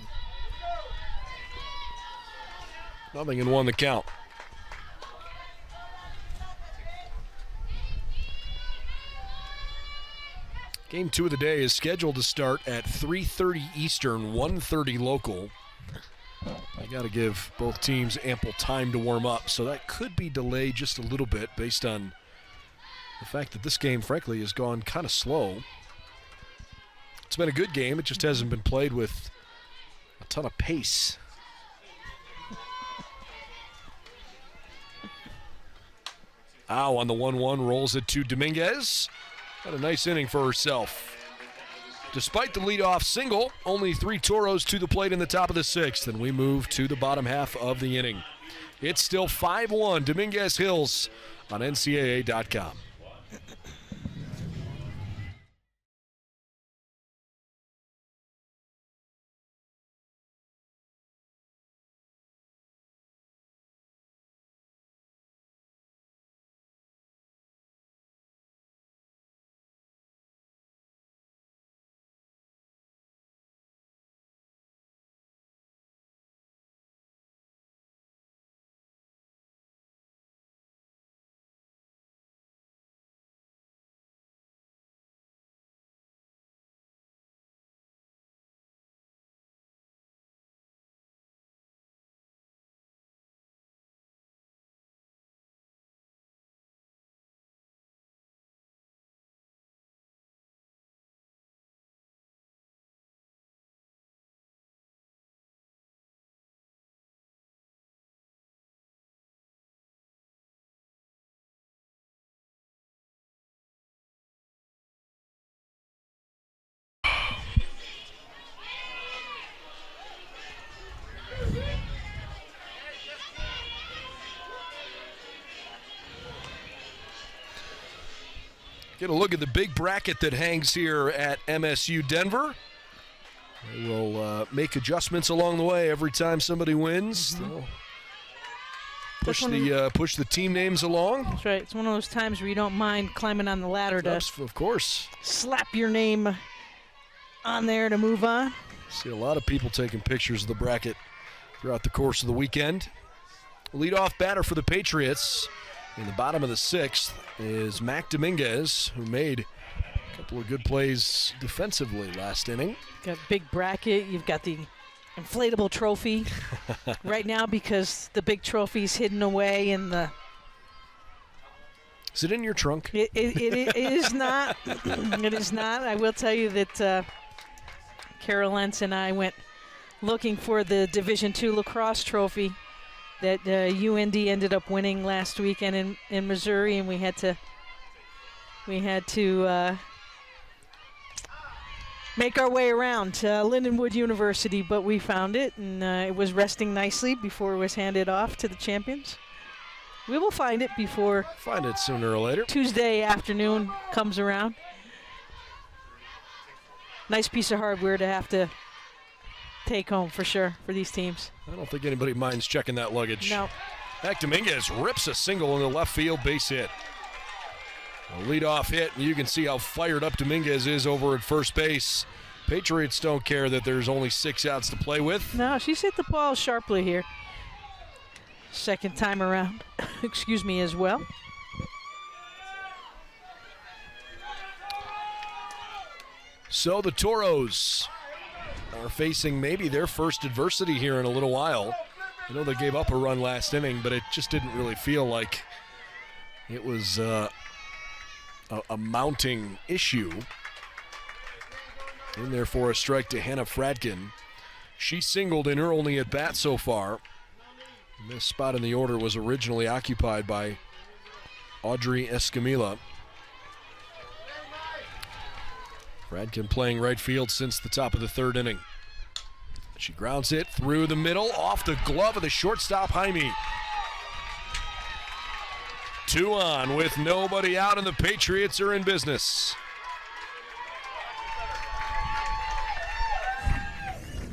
0-1 the count. Game 2 of the day is scheduled to start at 3:30 Eastern, 1:30 local. I got to give both teams ample time to warm up, so that could be delayed just a little bit based on the fact that this game, frankly, has gone kind of slow. It's been a good game. It just hasn't been played with a ton of pace. Ow on the 1-1, rolls it to Dominguez. Had a nice inning for herself. Despite the leadoff single, only 3 Toros to the plate in the top of the 6th, and we move to the bottom half of the inning. It's still 5-1, Dominguez Hills on NCAA.com. Get a look at the big bracket that hangs here at MSU Denver. They will make adjustments along the way every time somebody wins. They'll push the team names along. That's right. It's one of those times where you don't mind climbing on the ladder to, of course, slap your name on there to move on. See a lot of people taking pictures of the bracket throughout the course of the weekend. Leadoff batter for the Patriots In the bottom of the 6th is Mac Dominguez, who made a couple of good plays defensively last inning. Got a big bracket. You've got the inflatable trophy right now because the big trophy's hidden away in the... Is it in your trunk? It is not. It is not. I will tell you that Carol Lentz and I went looking for the Division II lacrosse trophy that UND ended up winning last weekend in Missouri, and we had to make our way around to Lindenwood University, but we found it, and it was resting nicely before it was handed off to the champions. We will find it before... Find it sooner or later. Tuesday afternoon comes around. Nice piece of hardware to have to take home for sure for these teams. I don't think anybody minds checking that luggage. No. Mac Dominguez rips a single in the left field base hit. A leadoff hit, and you can see how fired up Dominguez is over at first base. Patriots don't care that there's only 6 outs to play with. No, she's hit the ball sharply here. Second time around, excuse me, as well. So the Toros are facing maybe their first adversity here in a little while. I know they gave up a run last inning, but it just didn't really feel like it was a mounting issue. In there for a strike to Hannah Fradkin. She singled in her only at bat so far. This spot in the order was originally occupied by Audrey Escamilla. Fradkin playing right field since the top of the 3rd inning. She grounds it through the middle, off the glove of the shortstop, Jaime. 2 on with nobody out, and the Patriots are in business.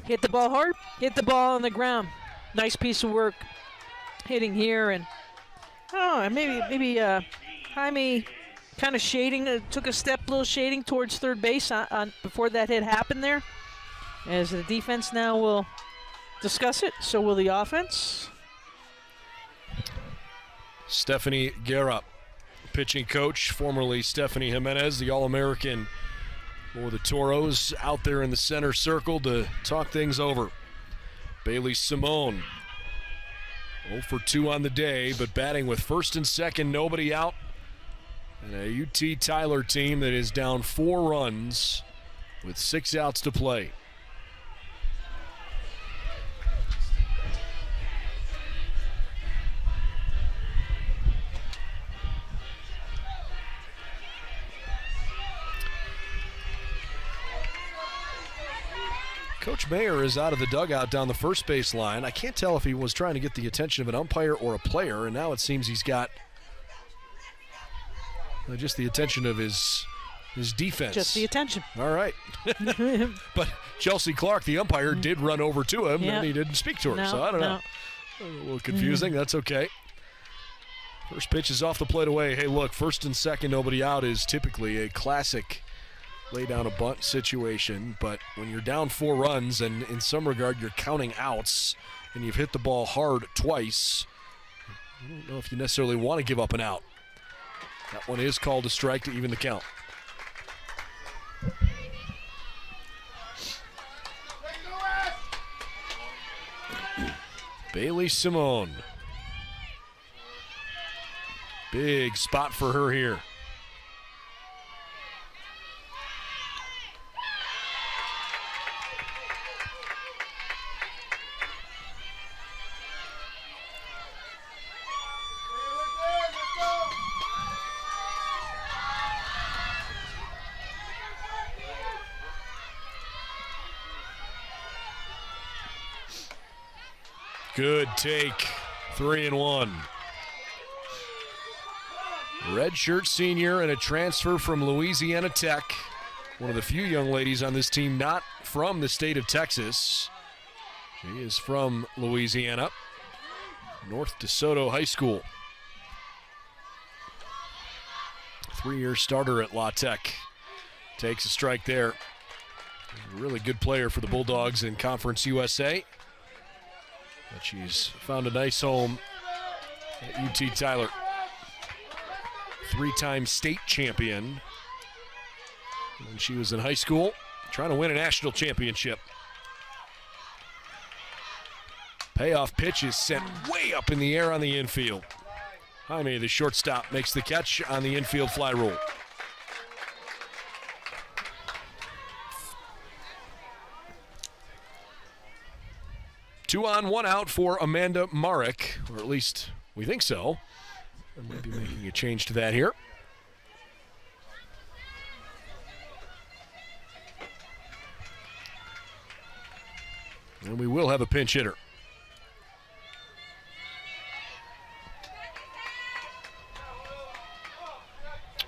Hit the ball hard, hit the ball on the ground. Nice piece of work hitting here, and I don't know, maybe Jaime kind of shading, took a little shading towards third base on before that hit happened there. As the defense now will discuss it, so will the offense. Stephanie Guerra, pitching coach, formerly Stephanie Jimenez, the All-American for the Toros, out there in the center circle to talk things over. Bailey Simone, 0 for 2 on the day, but batting with first and second, nobody out. And a UT Tyler team that is down 4 runs with 6 outs to play. Coach Mayer is out of the dugout down the first base line. I can't tell if he was trying to get the attention of an umpire or a player, and now it seems he's got just the attention of his defense. Just the attention. All right. But Chelsea Clark, the umpire, did run over to him, and he didn't speak to her, so I don't know. A little confusing. That's okay. First pitch is off the plate away. Hey, look, first and second, nobody out is typically a classic lay down a bunt situation, but when you're down 4 runs and in some regard you're counting outs and you've hit the ball hard twice, I don't know if you necessarily want to give up an out. That one is called a strike to even the count. Bailey Simone. Big spot for her here. Good take, 3-1. Redshirt senior and a transfer from Louisiana Tech. One of the few young ladies on this team not from the state of Texas. She is from Louisiana, North DeSoto High School. 3-year starter at La Tech. Takes a strike there. A really good player for the Bulldogs in Conference USA. But she's found a nice home at UT Tyler. three-time state champion when she was in high school, trying to win a national championship. Payoff pitch is sent way up in the air on the infield. Jaime, the shortstop, makes the catch on the infield fly rule. Two on, one out for Amanda Marek, or at least we think so. I might be making a change to that here. And we will have a pinch hitter.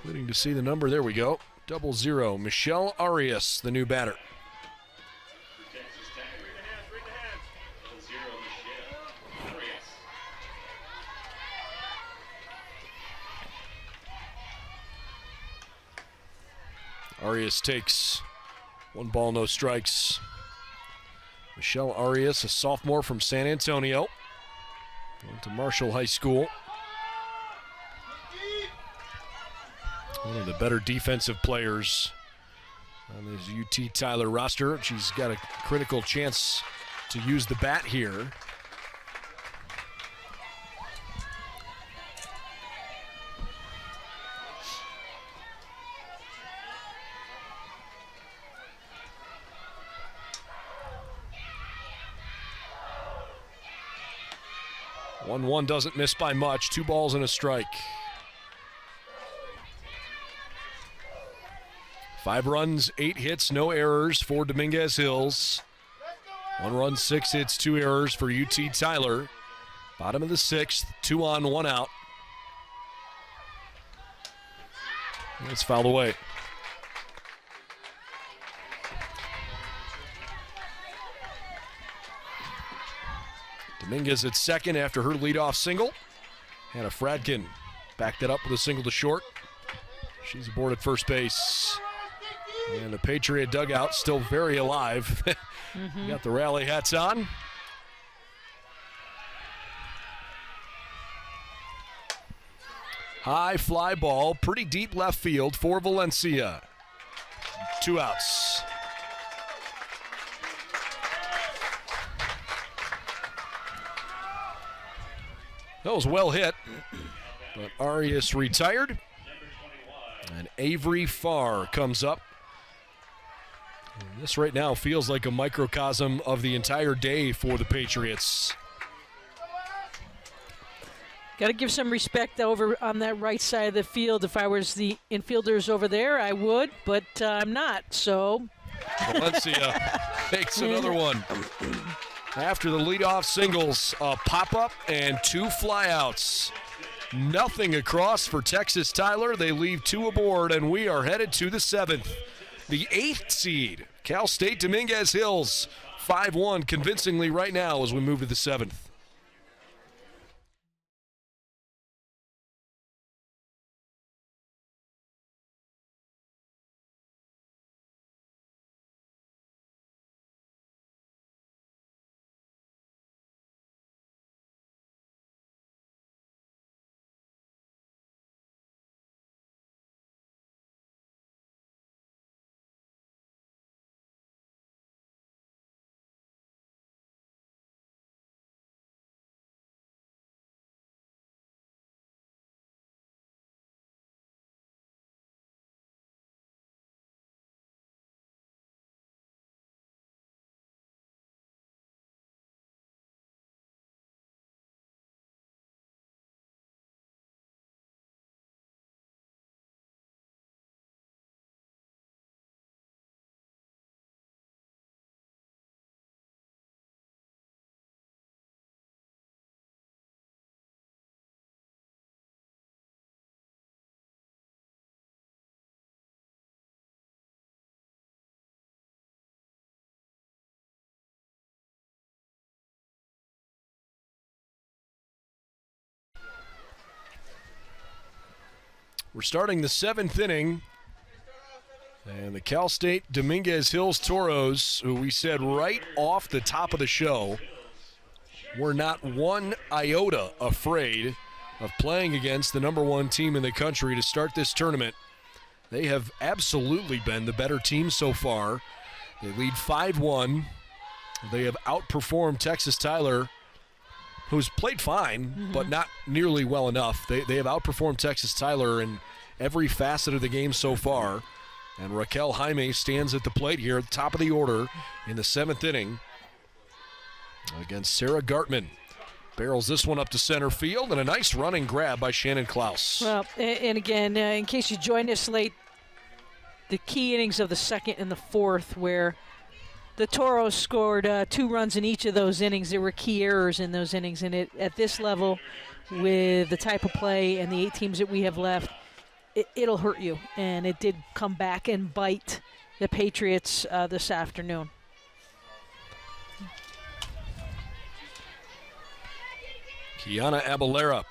Waiting to see the number. There we go. 00. Michelle Arias, the new batter. Arias takes 1 ball, no strikes. Michelle Arias, a sophomore from San Antonio. Went to Marshall High School. One of the better defensive players on this UT Tyler roster. She's got a critical chance to use the bat here. One doesn't miss by much. 2 balls and a strike. 5 runs, 8 hits, no errors for Dominguez Hills. 1 run, 6 hits, 2 errors for UT Tyler. Bottom of the 6th, 2 on, 1 out. It's fouled away. Dominguez at second after her leadoff single. Hannah Fradkin backed it up with a single to short. She's aboard at first base. And the Patriot dugout still very alive. Got the rally hats on. High fly ball, pretty deep left field for Valencia. 2 outs. That was well hit, but Arias retired. And Avery Farr comes up. And this right now feels like a microcosm of the entire day for the Patriots. Got to give some respect over on that right side of the field. If I was the infielders over there, I would, but I'm not, so. Valencia takes another one. After the leadoff singles, a pop-up and 2 flyouts. Nothing across for Texas Tyler. They leave 2 aboard, and we are headed to the 7th. The 8th seed, Cal State Dominguez Hills, 5-1 convincingly right now as we move to the 7th. We're starting the 7th inning. And the Cal State Dominguez Hills Toros, who we said right off the top of the show, were not 1 iota afraid of playing against the #1 team in the country to start this tournament. They have absolutely been the better team so far. They lead 5-1. They have outperformed Texas Tyler, who's played fine, but not nearly well enough. They have outperformed Texas Tyler in every facet of the game so far. And Raquel Jaime stands at the plate here at the top of the order in the 7th inning against Sarah Gartman. Barrels this one up to center field, and a nice running grab by Shannon Klaus. Well, and again, in case you joined us late, the key innings of the 2nd and the 4th, where the Toros scored 2 runs in each of those innings. There were key errors in those innings, and at this level, with the type of play and the 8 teams that we have left, it'll hurt you. And it did come back and bite the Patriots this afternoon. Kiana Abalera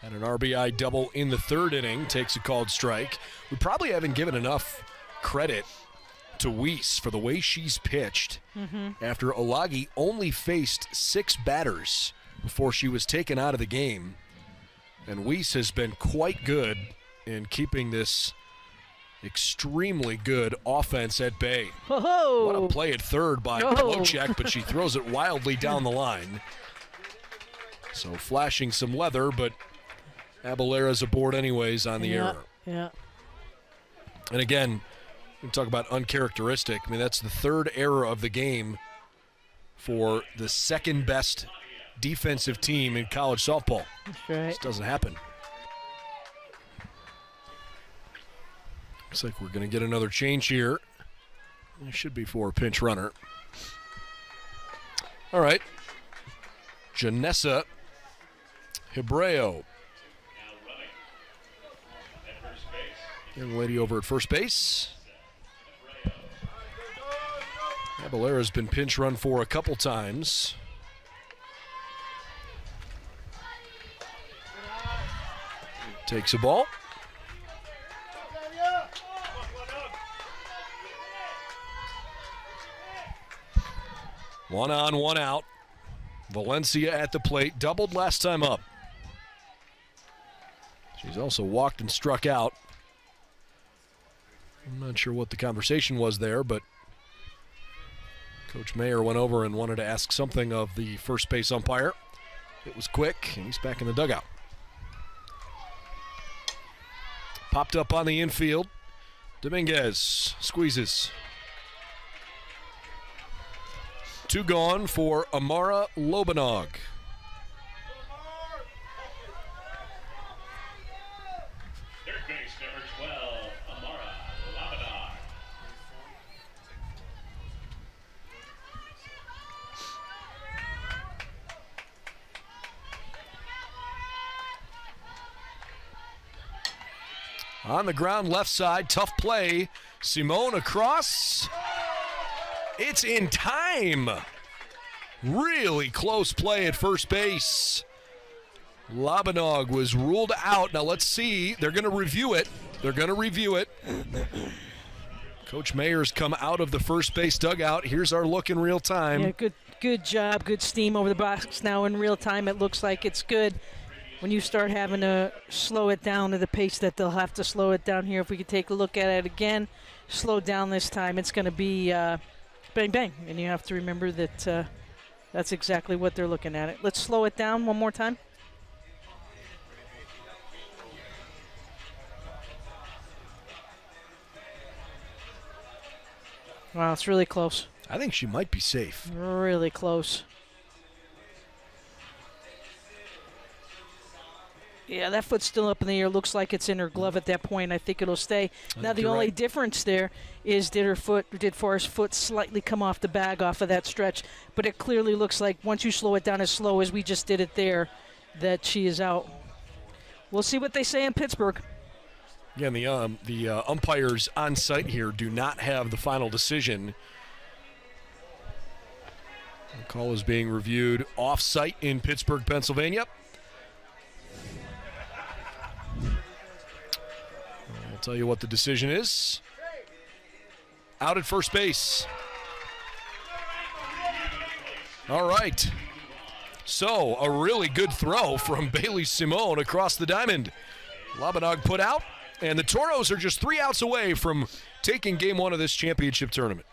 had an RBI double in the 3rd inning, takes a called strike. We probably haven't given enough credit to Weiss for the way she's pitched after Olagi only faced 6 batters before she was taken out of the game. And Weiss has been quite good in keeping this extremely good offense at bay. Whoa. What a play at third by Plocek, but she throws it wildly down the line. So flashing some leather, but Abalera's aboard anyways on the error. Yeah. And again, we talk about uncharacteristic. I mean, that's the 3rd error of the game for the 2nd best defensive team in college softball. That's right. This doesn't happen. Looks like we're going to get another change here. It should be for a pinch runner. All right. Janessa Hebreo. Young lady over at first base. Abalera's been pinch run for a couple times. Takes a ball. One on, one out. Valencia at the plate, doubled last time up. She's also walked and struck out. I'm not sure what the conversation was there, but Coach Mayer went over and wanted to ask something of the first base umpire. It was quick, and he's back in the dugout. Popped up on the infield. Dominguez squeezes. 2 gone for Amara Lobanog. Third base, number 12, Amara Lobanog. On the ground, left side, tough play. Simone across. It's in time. Really close play at first base. Lobanog was ruled out. Now let's see. They're going to review it. Coach Mayer's come out of the first base dugout. Here's our look in real time. Yeah, good job. Good steam over the box now in real time. It looks like it's good. When you start having to slow it down to the pace that they'll have to slow it down here, if we could take a look at it again, slow down this time, it's going to be bang, bang. And you have to remember that that's exactly what they're looking at. Let's slow it down one more time. Wow, it's really close. I think she might be safe. Really close. Yeah, that foot's still up in the air. Looks like it's in her glove at that point. I think it'll stay. Now, the only difference there is did Forrest's foot slightly come off the bag off of that stretch? But it clearly looks like once you slow it down as slow as we just did it there, that she is out. We'll see what they say in Pittsburgh. Again, the umpires on site here do not have the final decision. The call is being reviewed off-site in Pittsburgh, Pennsylvania. I'll tell you what the decision is. Out at first base. All right. So, a really good throw from Bailey Simone across the diamond. Labanog put out, and the Toros are just 3 outs away from taking game 1 of this championship tournament.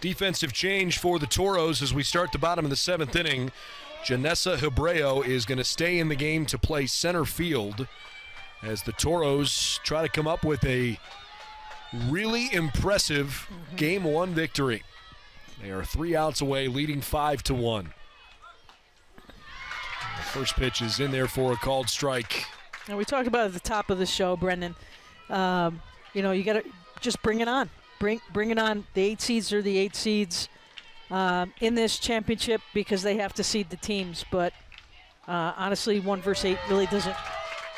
Defensive change for the Toros as we start the bottom of the 7th inning. Janessa Hebreo is going to stay in the game to play center field as the Toros try to come up with a really impressive Game 1 victory. They are 3 outs away, leading 5-1. The first pitch is in there for a called strike. Now, we talked about at the top of the show, Brendan. You got to just bring it on. Bring it on. The 8 seeds are the 8 seeds in this championship because they have to seed the teams. But honestly, 1 versus 8 really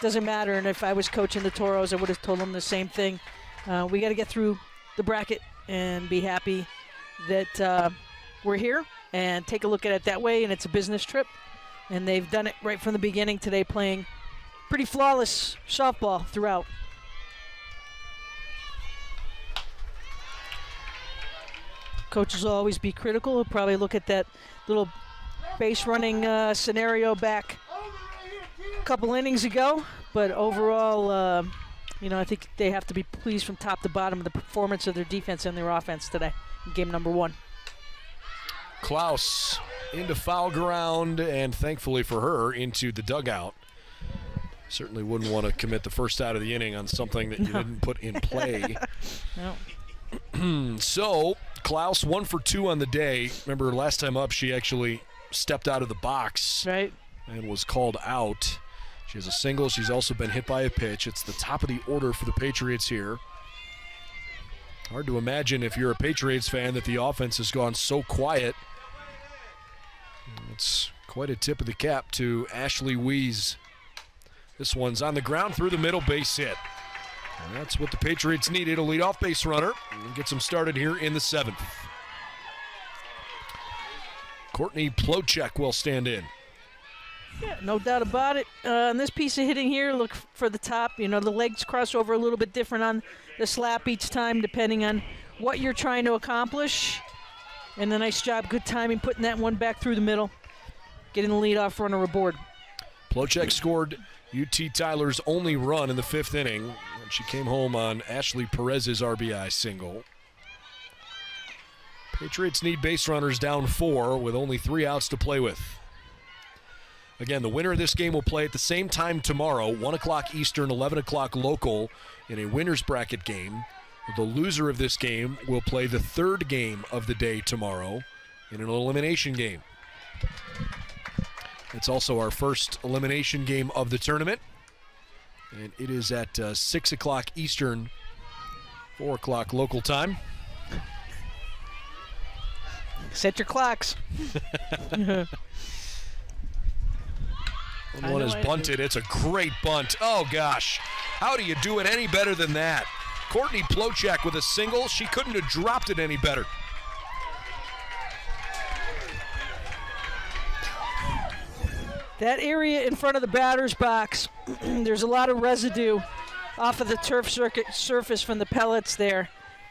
doesn't matter. And if I was coaching the Toros, I would have told them the same thing. We got to get through the bracket and be happy that we're here and take a look at it that way. And it's a business trip. And they've done it right from the beginning today, playing pretty flawless softball throughout. Coaches will always be critical. We'll probably look at that little base running scenario back a couple innings ago. But overall, I think they have to be pleased from top to bottom of the performance of their defense and their offense today in game number 1. Klaus into foul ground, and thankfully for her, into the dugout. Certainly wouldn't want to commit the first out of the inning on something that you didn't put in play. No. So, Klaus 1 for 2 on the day. Remember, last time up, she actually stepped out of the box and was called out. She has a single. She's also been hit by a pitch. It's the top of the order for the Patriots here. Hard to imagine if you're a Patriots fan that the offense has gone so quiet. It's quite a tip of the cap to Ashley Wees. This one's on the ground through the middle, base hit. And that's what the Patriots needed, a leadoff base runner, and gets them started here in the 7th. Courtney Plotchek will stand in. Yeah, no doubt about it. On this piece of hitting here, look for the top. The legs cross over a little bit different on the slap each time, depending on what you're trying to accomplish. And a nice job, good timing, putting that one back through the middle, getting the leadoff runner aboard. Plotchek scored UT Tyler's only run in the 5th inning when she came home on Ashley Perez's RBI single. Patriots need base runners down 4 with only 3 outs to play with. Again, the winner of this game will play at the same time tomorrow, 1 o'clock Eastern, 11 o'clock local, in a winner's bracket game. The loser of this game will play the 3rd game of the day tomorrow in an elimination game. It's also our first elimination game of the tournament. And it is at 6 o'clock Eastern, 4 o'clock local time. Set your clocks. One is bunted. It's a great bunt. Oh, gosh. How do you do it any better than that? Courtney Plotchek with a single. She couldn't have dropped it any better. That area in front of the batter's box, there's a lot of residue off of the turf surface from the pellets there.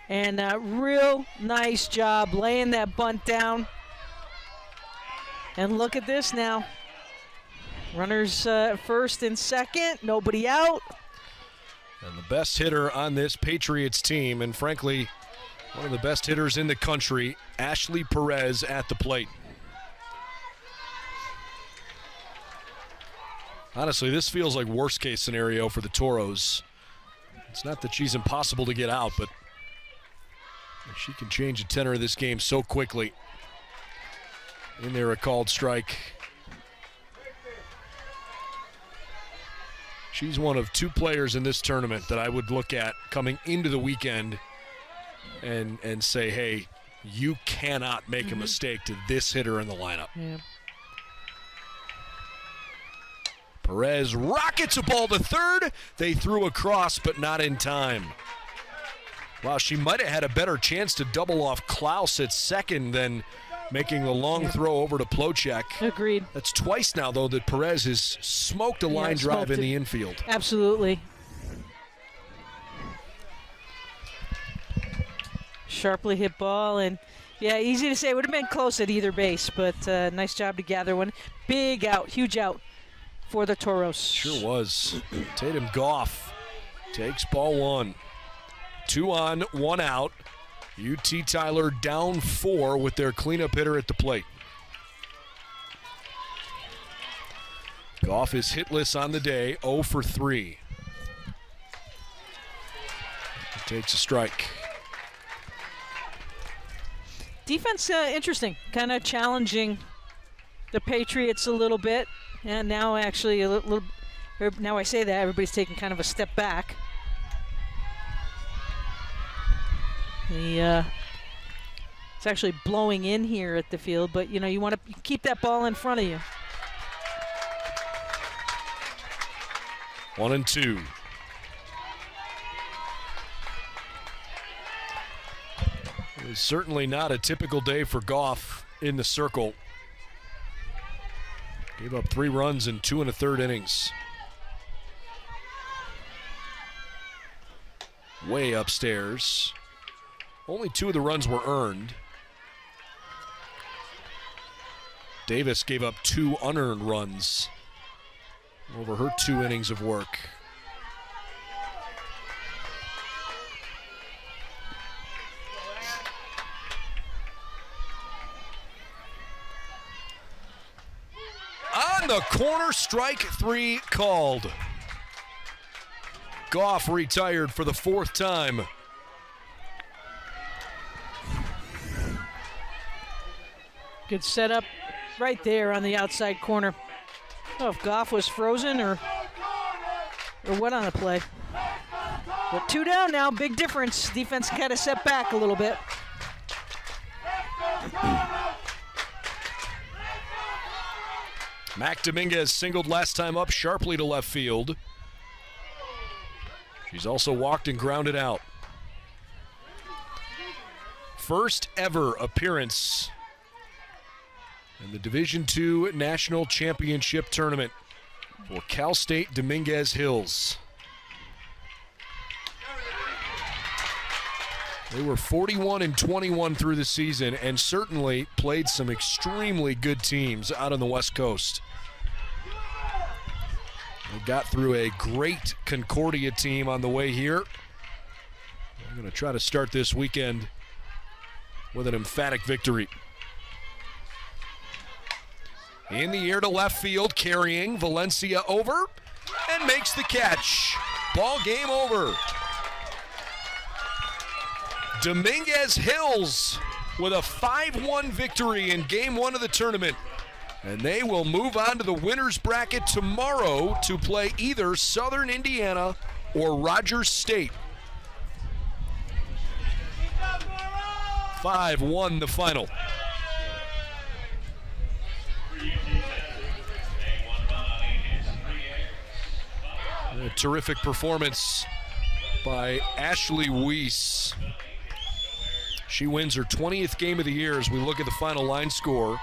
And real nice job laying that bunt down. And look at this now. Runners first and second, nobody out. And the best hitter on this Patriots team, and frankly, one of the best hitters in the country, Ashley Perez at the plate. Honestly, this feels like worst case scenario for the Toros. It's not that she's impossible to get out, but she can change the tenor of this game so quickly. In there, a called strike. She's one of 2 players in this tournament that I would look at coming into the weekend and say, hey, you cannot make a mistake to this hitter in the lineup. Yeah. Perez rockets a ball to third. They threw across, but not in time. Wow, she might have had a better chance to double off Klaus at second than making the long throw over to Plocek. Agreed. That's twice now, though, that Perez has smoked a line drive in the infield. Absolutely. Sharply hit ball, and yeah, easy to say. It would have been close at either base, but nice job to gather one. Big out, huge out for the Toros. Sure was. Tatum Goff takes ball 1. 2 on, 1 out. UT Tyler down 4 with their cleanup hitter at the plate. Goff is hitless on the day, 0 for 3. He takes a strike. Defense, interesting, kind of challenging the Patriots a little bit. And now actually a little, now I say that, everybody's taking kind of a step back. It's actually blowing in here at the field, but you know, you want to keep that ball in front of you. 1 and 2. It was certainly not a typical day for Goff in the circle. Gave up 3 runs in 2 1/3 innings. Way upstairs. Only 2 of the runs were earned. Davis gave up 2 unearned runs over her 2 innings of work. On the corner, strike 3 called. Goff retired for the 4th time. Good setup right there on the outside corner. Oh, if Goff was frozen or what on the play. But 2 down now, big difference. Defense kind of set back a little bit. Mac Dominguez singled last time up sharply to left field. She's also walked and grounded out. First ever appearance in the Division II National Championship Tournament for Cal State Dominguez Hills. They were 41-21 through the season and certainly played some extremely good teams out on the West Coast. They got through a great Concordia team on the way here. I'm going to try to start this weekend with an emphatic victory. In the air to left field, carrying Valencia over and makes the catch. Ball game over. Dominguez Hills with a 5-1 victory in game 1 of the tournament. And they will move on to the winner's bracket tomorrow to play either Southern Indiana or Rogers State. 5-1 the final. A terrific performance by Ashley Weiss. She wins her 20th game of the year as we look at the final line score.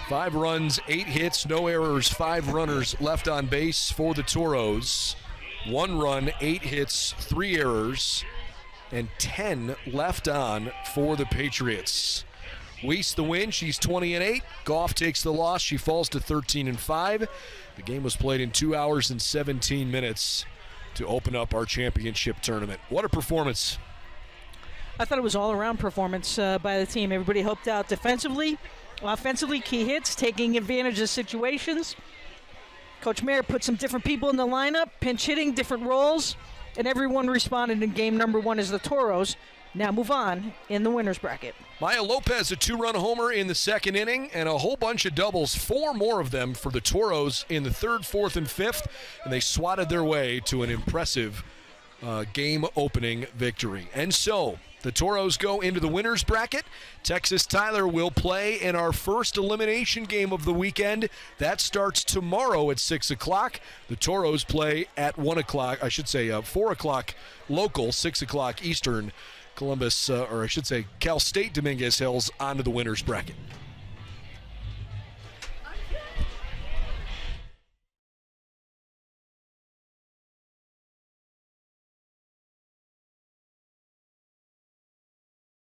5 runs, 8 hits, no errors, 5 runners left on base for the Toros. 1 run, 8 hits, 3 errors, and 10 left on for the Patriots. Weiss the win. She's 20-8. Goff takes the loss. She falls to 13-5. The game was played in 2 hours and 17 minutes to open up our championship tournament. What a performance. I thought it was all-around performance by the team. Everybody helped out defensively, offensively, key hits, taking advantage of situations. Coach Mayer put some different people in the lineup, pinch hitting, different roles, and everyone responded in game number 1 as the Toros now move on in the winner's bracket. Maya Lopez, a 2-run homer in the second inning, and a whole bunch of doubles, 4 more of them for the Toros in the 3rd, 4th, and 5th, and they swatted their way to an impressive game-opening victory. And so, the Toros go into the winner's bracket. Texas Tyler will play in our first elimination game of the weekend. That starts tomorrow at 6 o'clock. The Toros play at 1 o'clock, 4 o'clock local, 6 o'clock Eastern. Cal State Dominguez Hills onto the winner's bracket.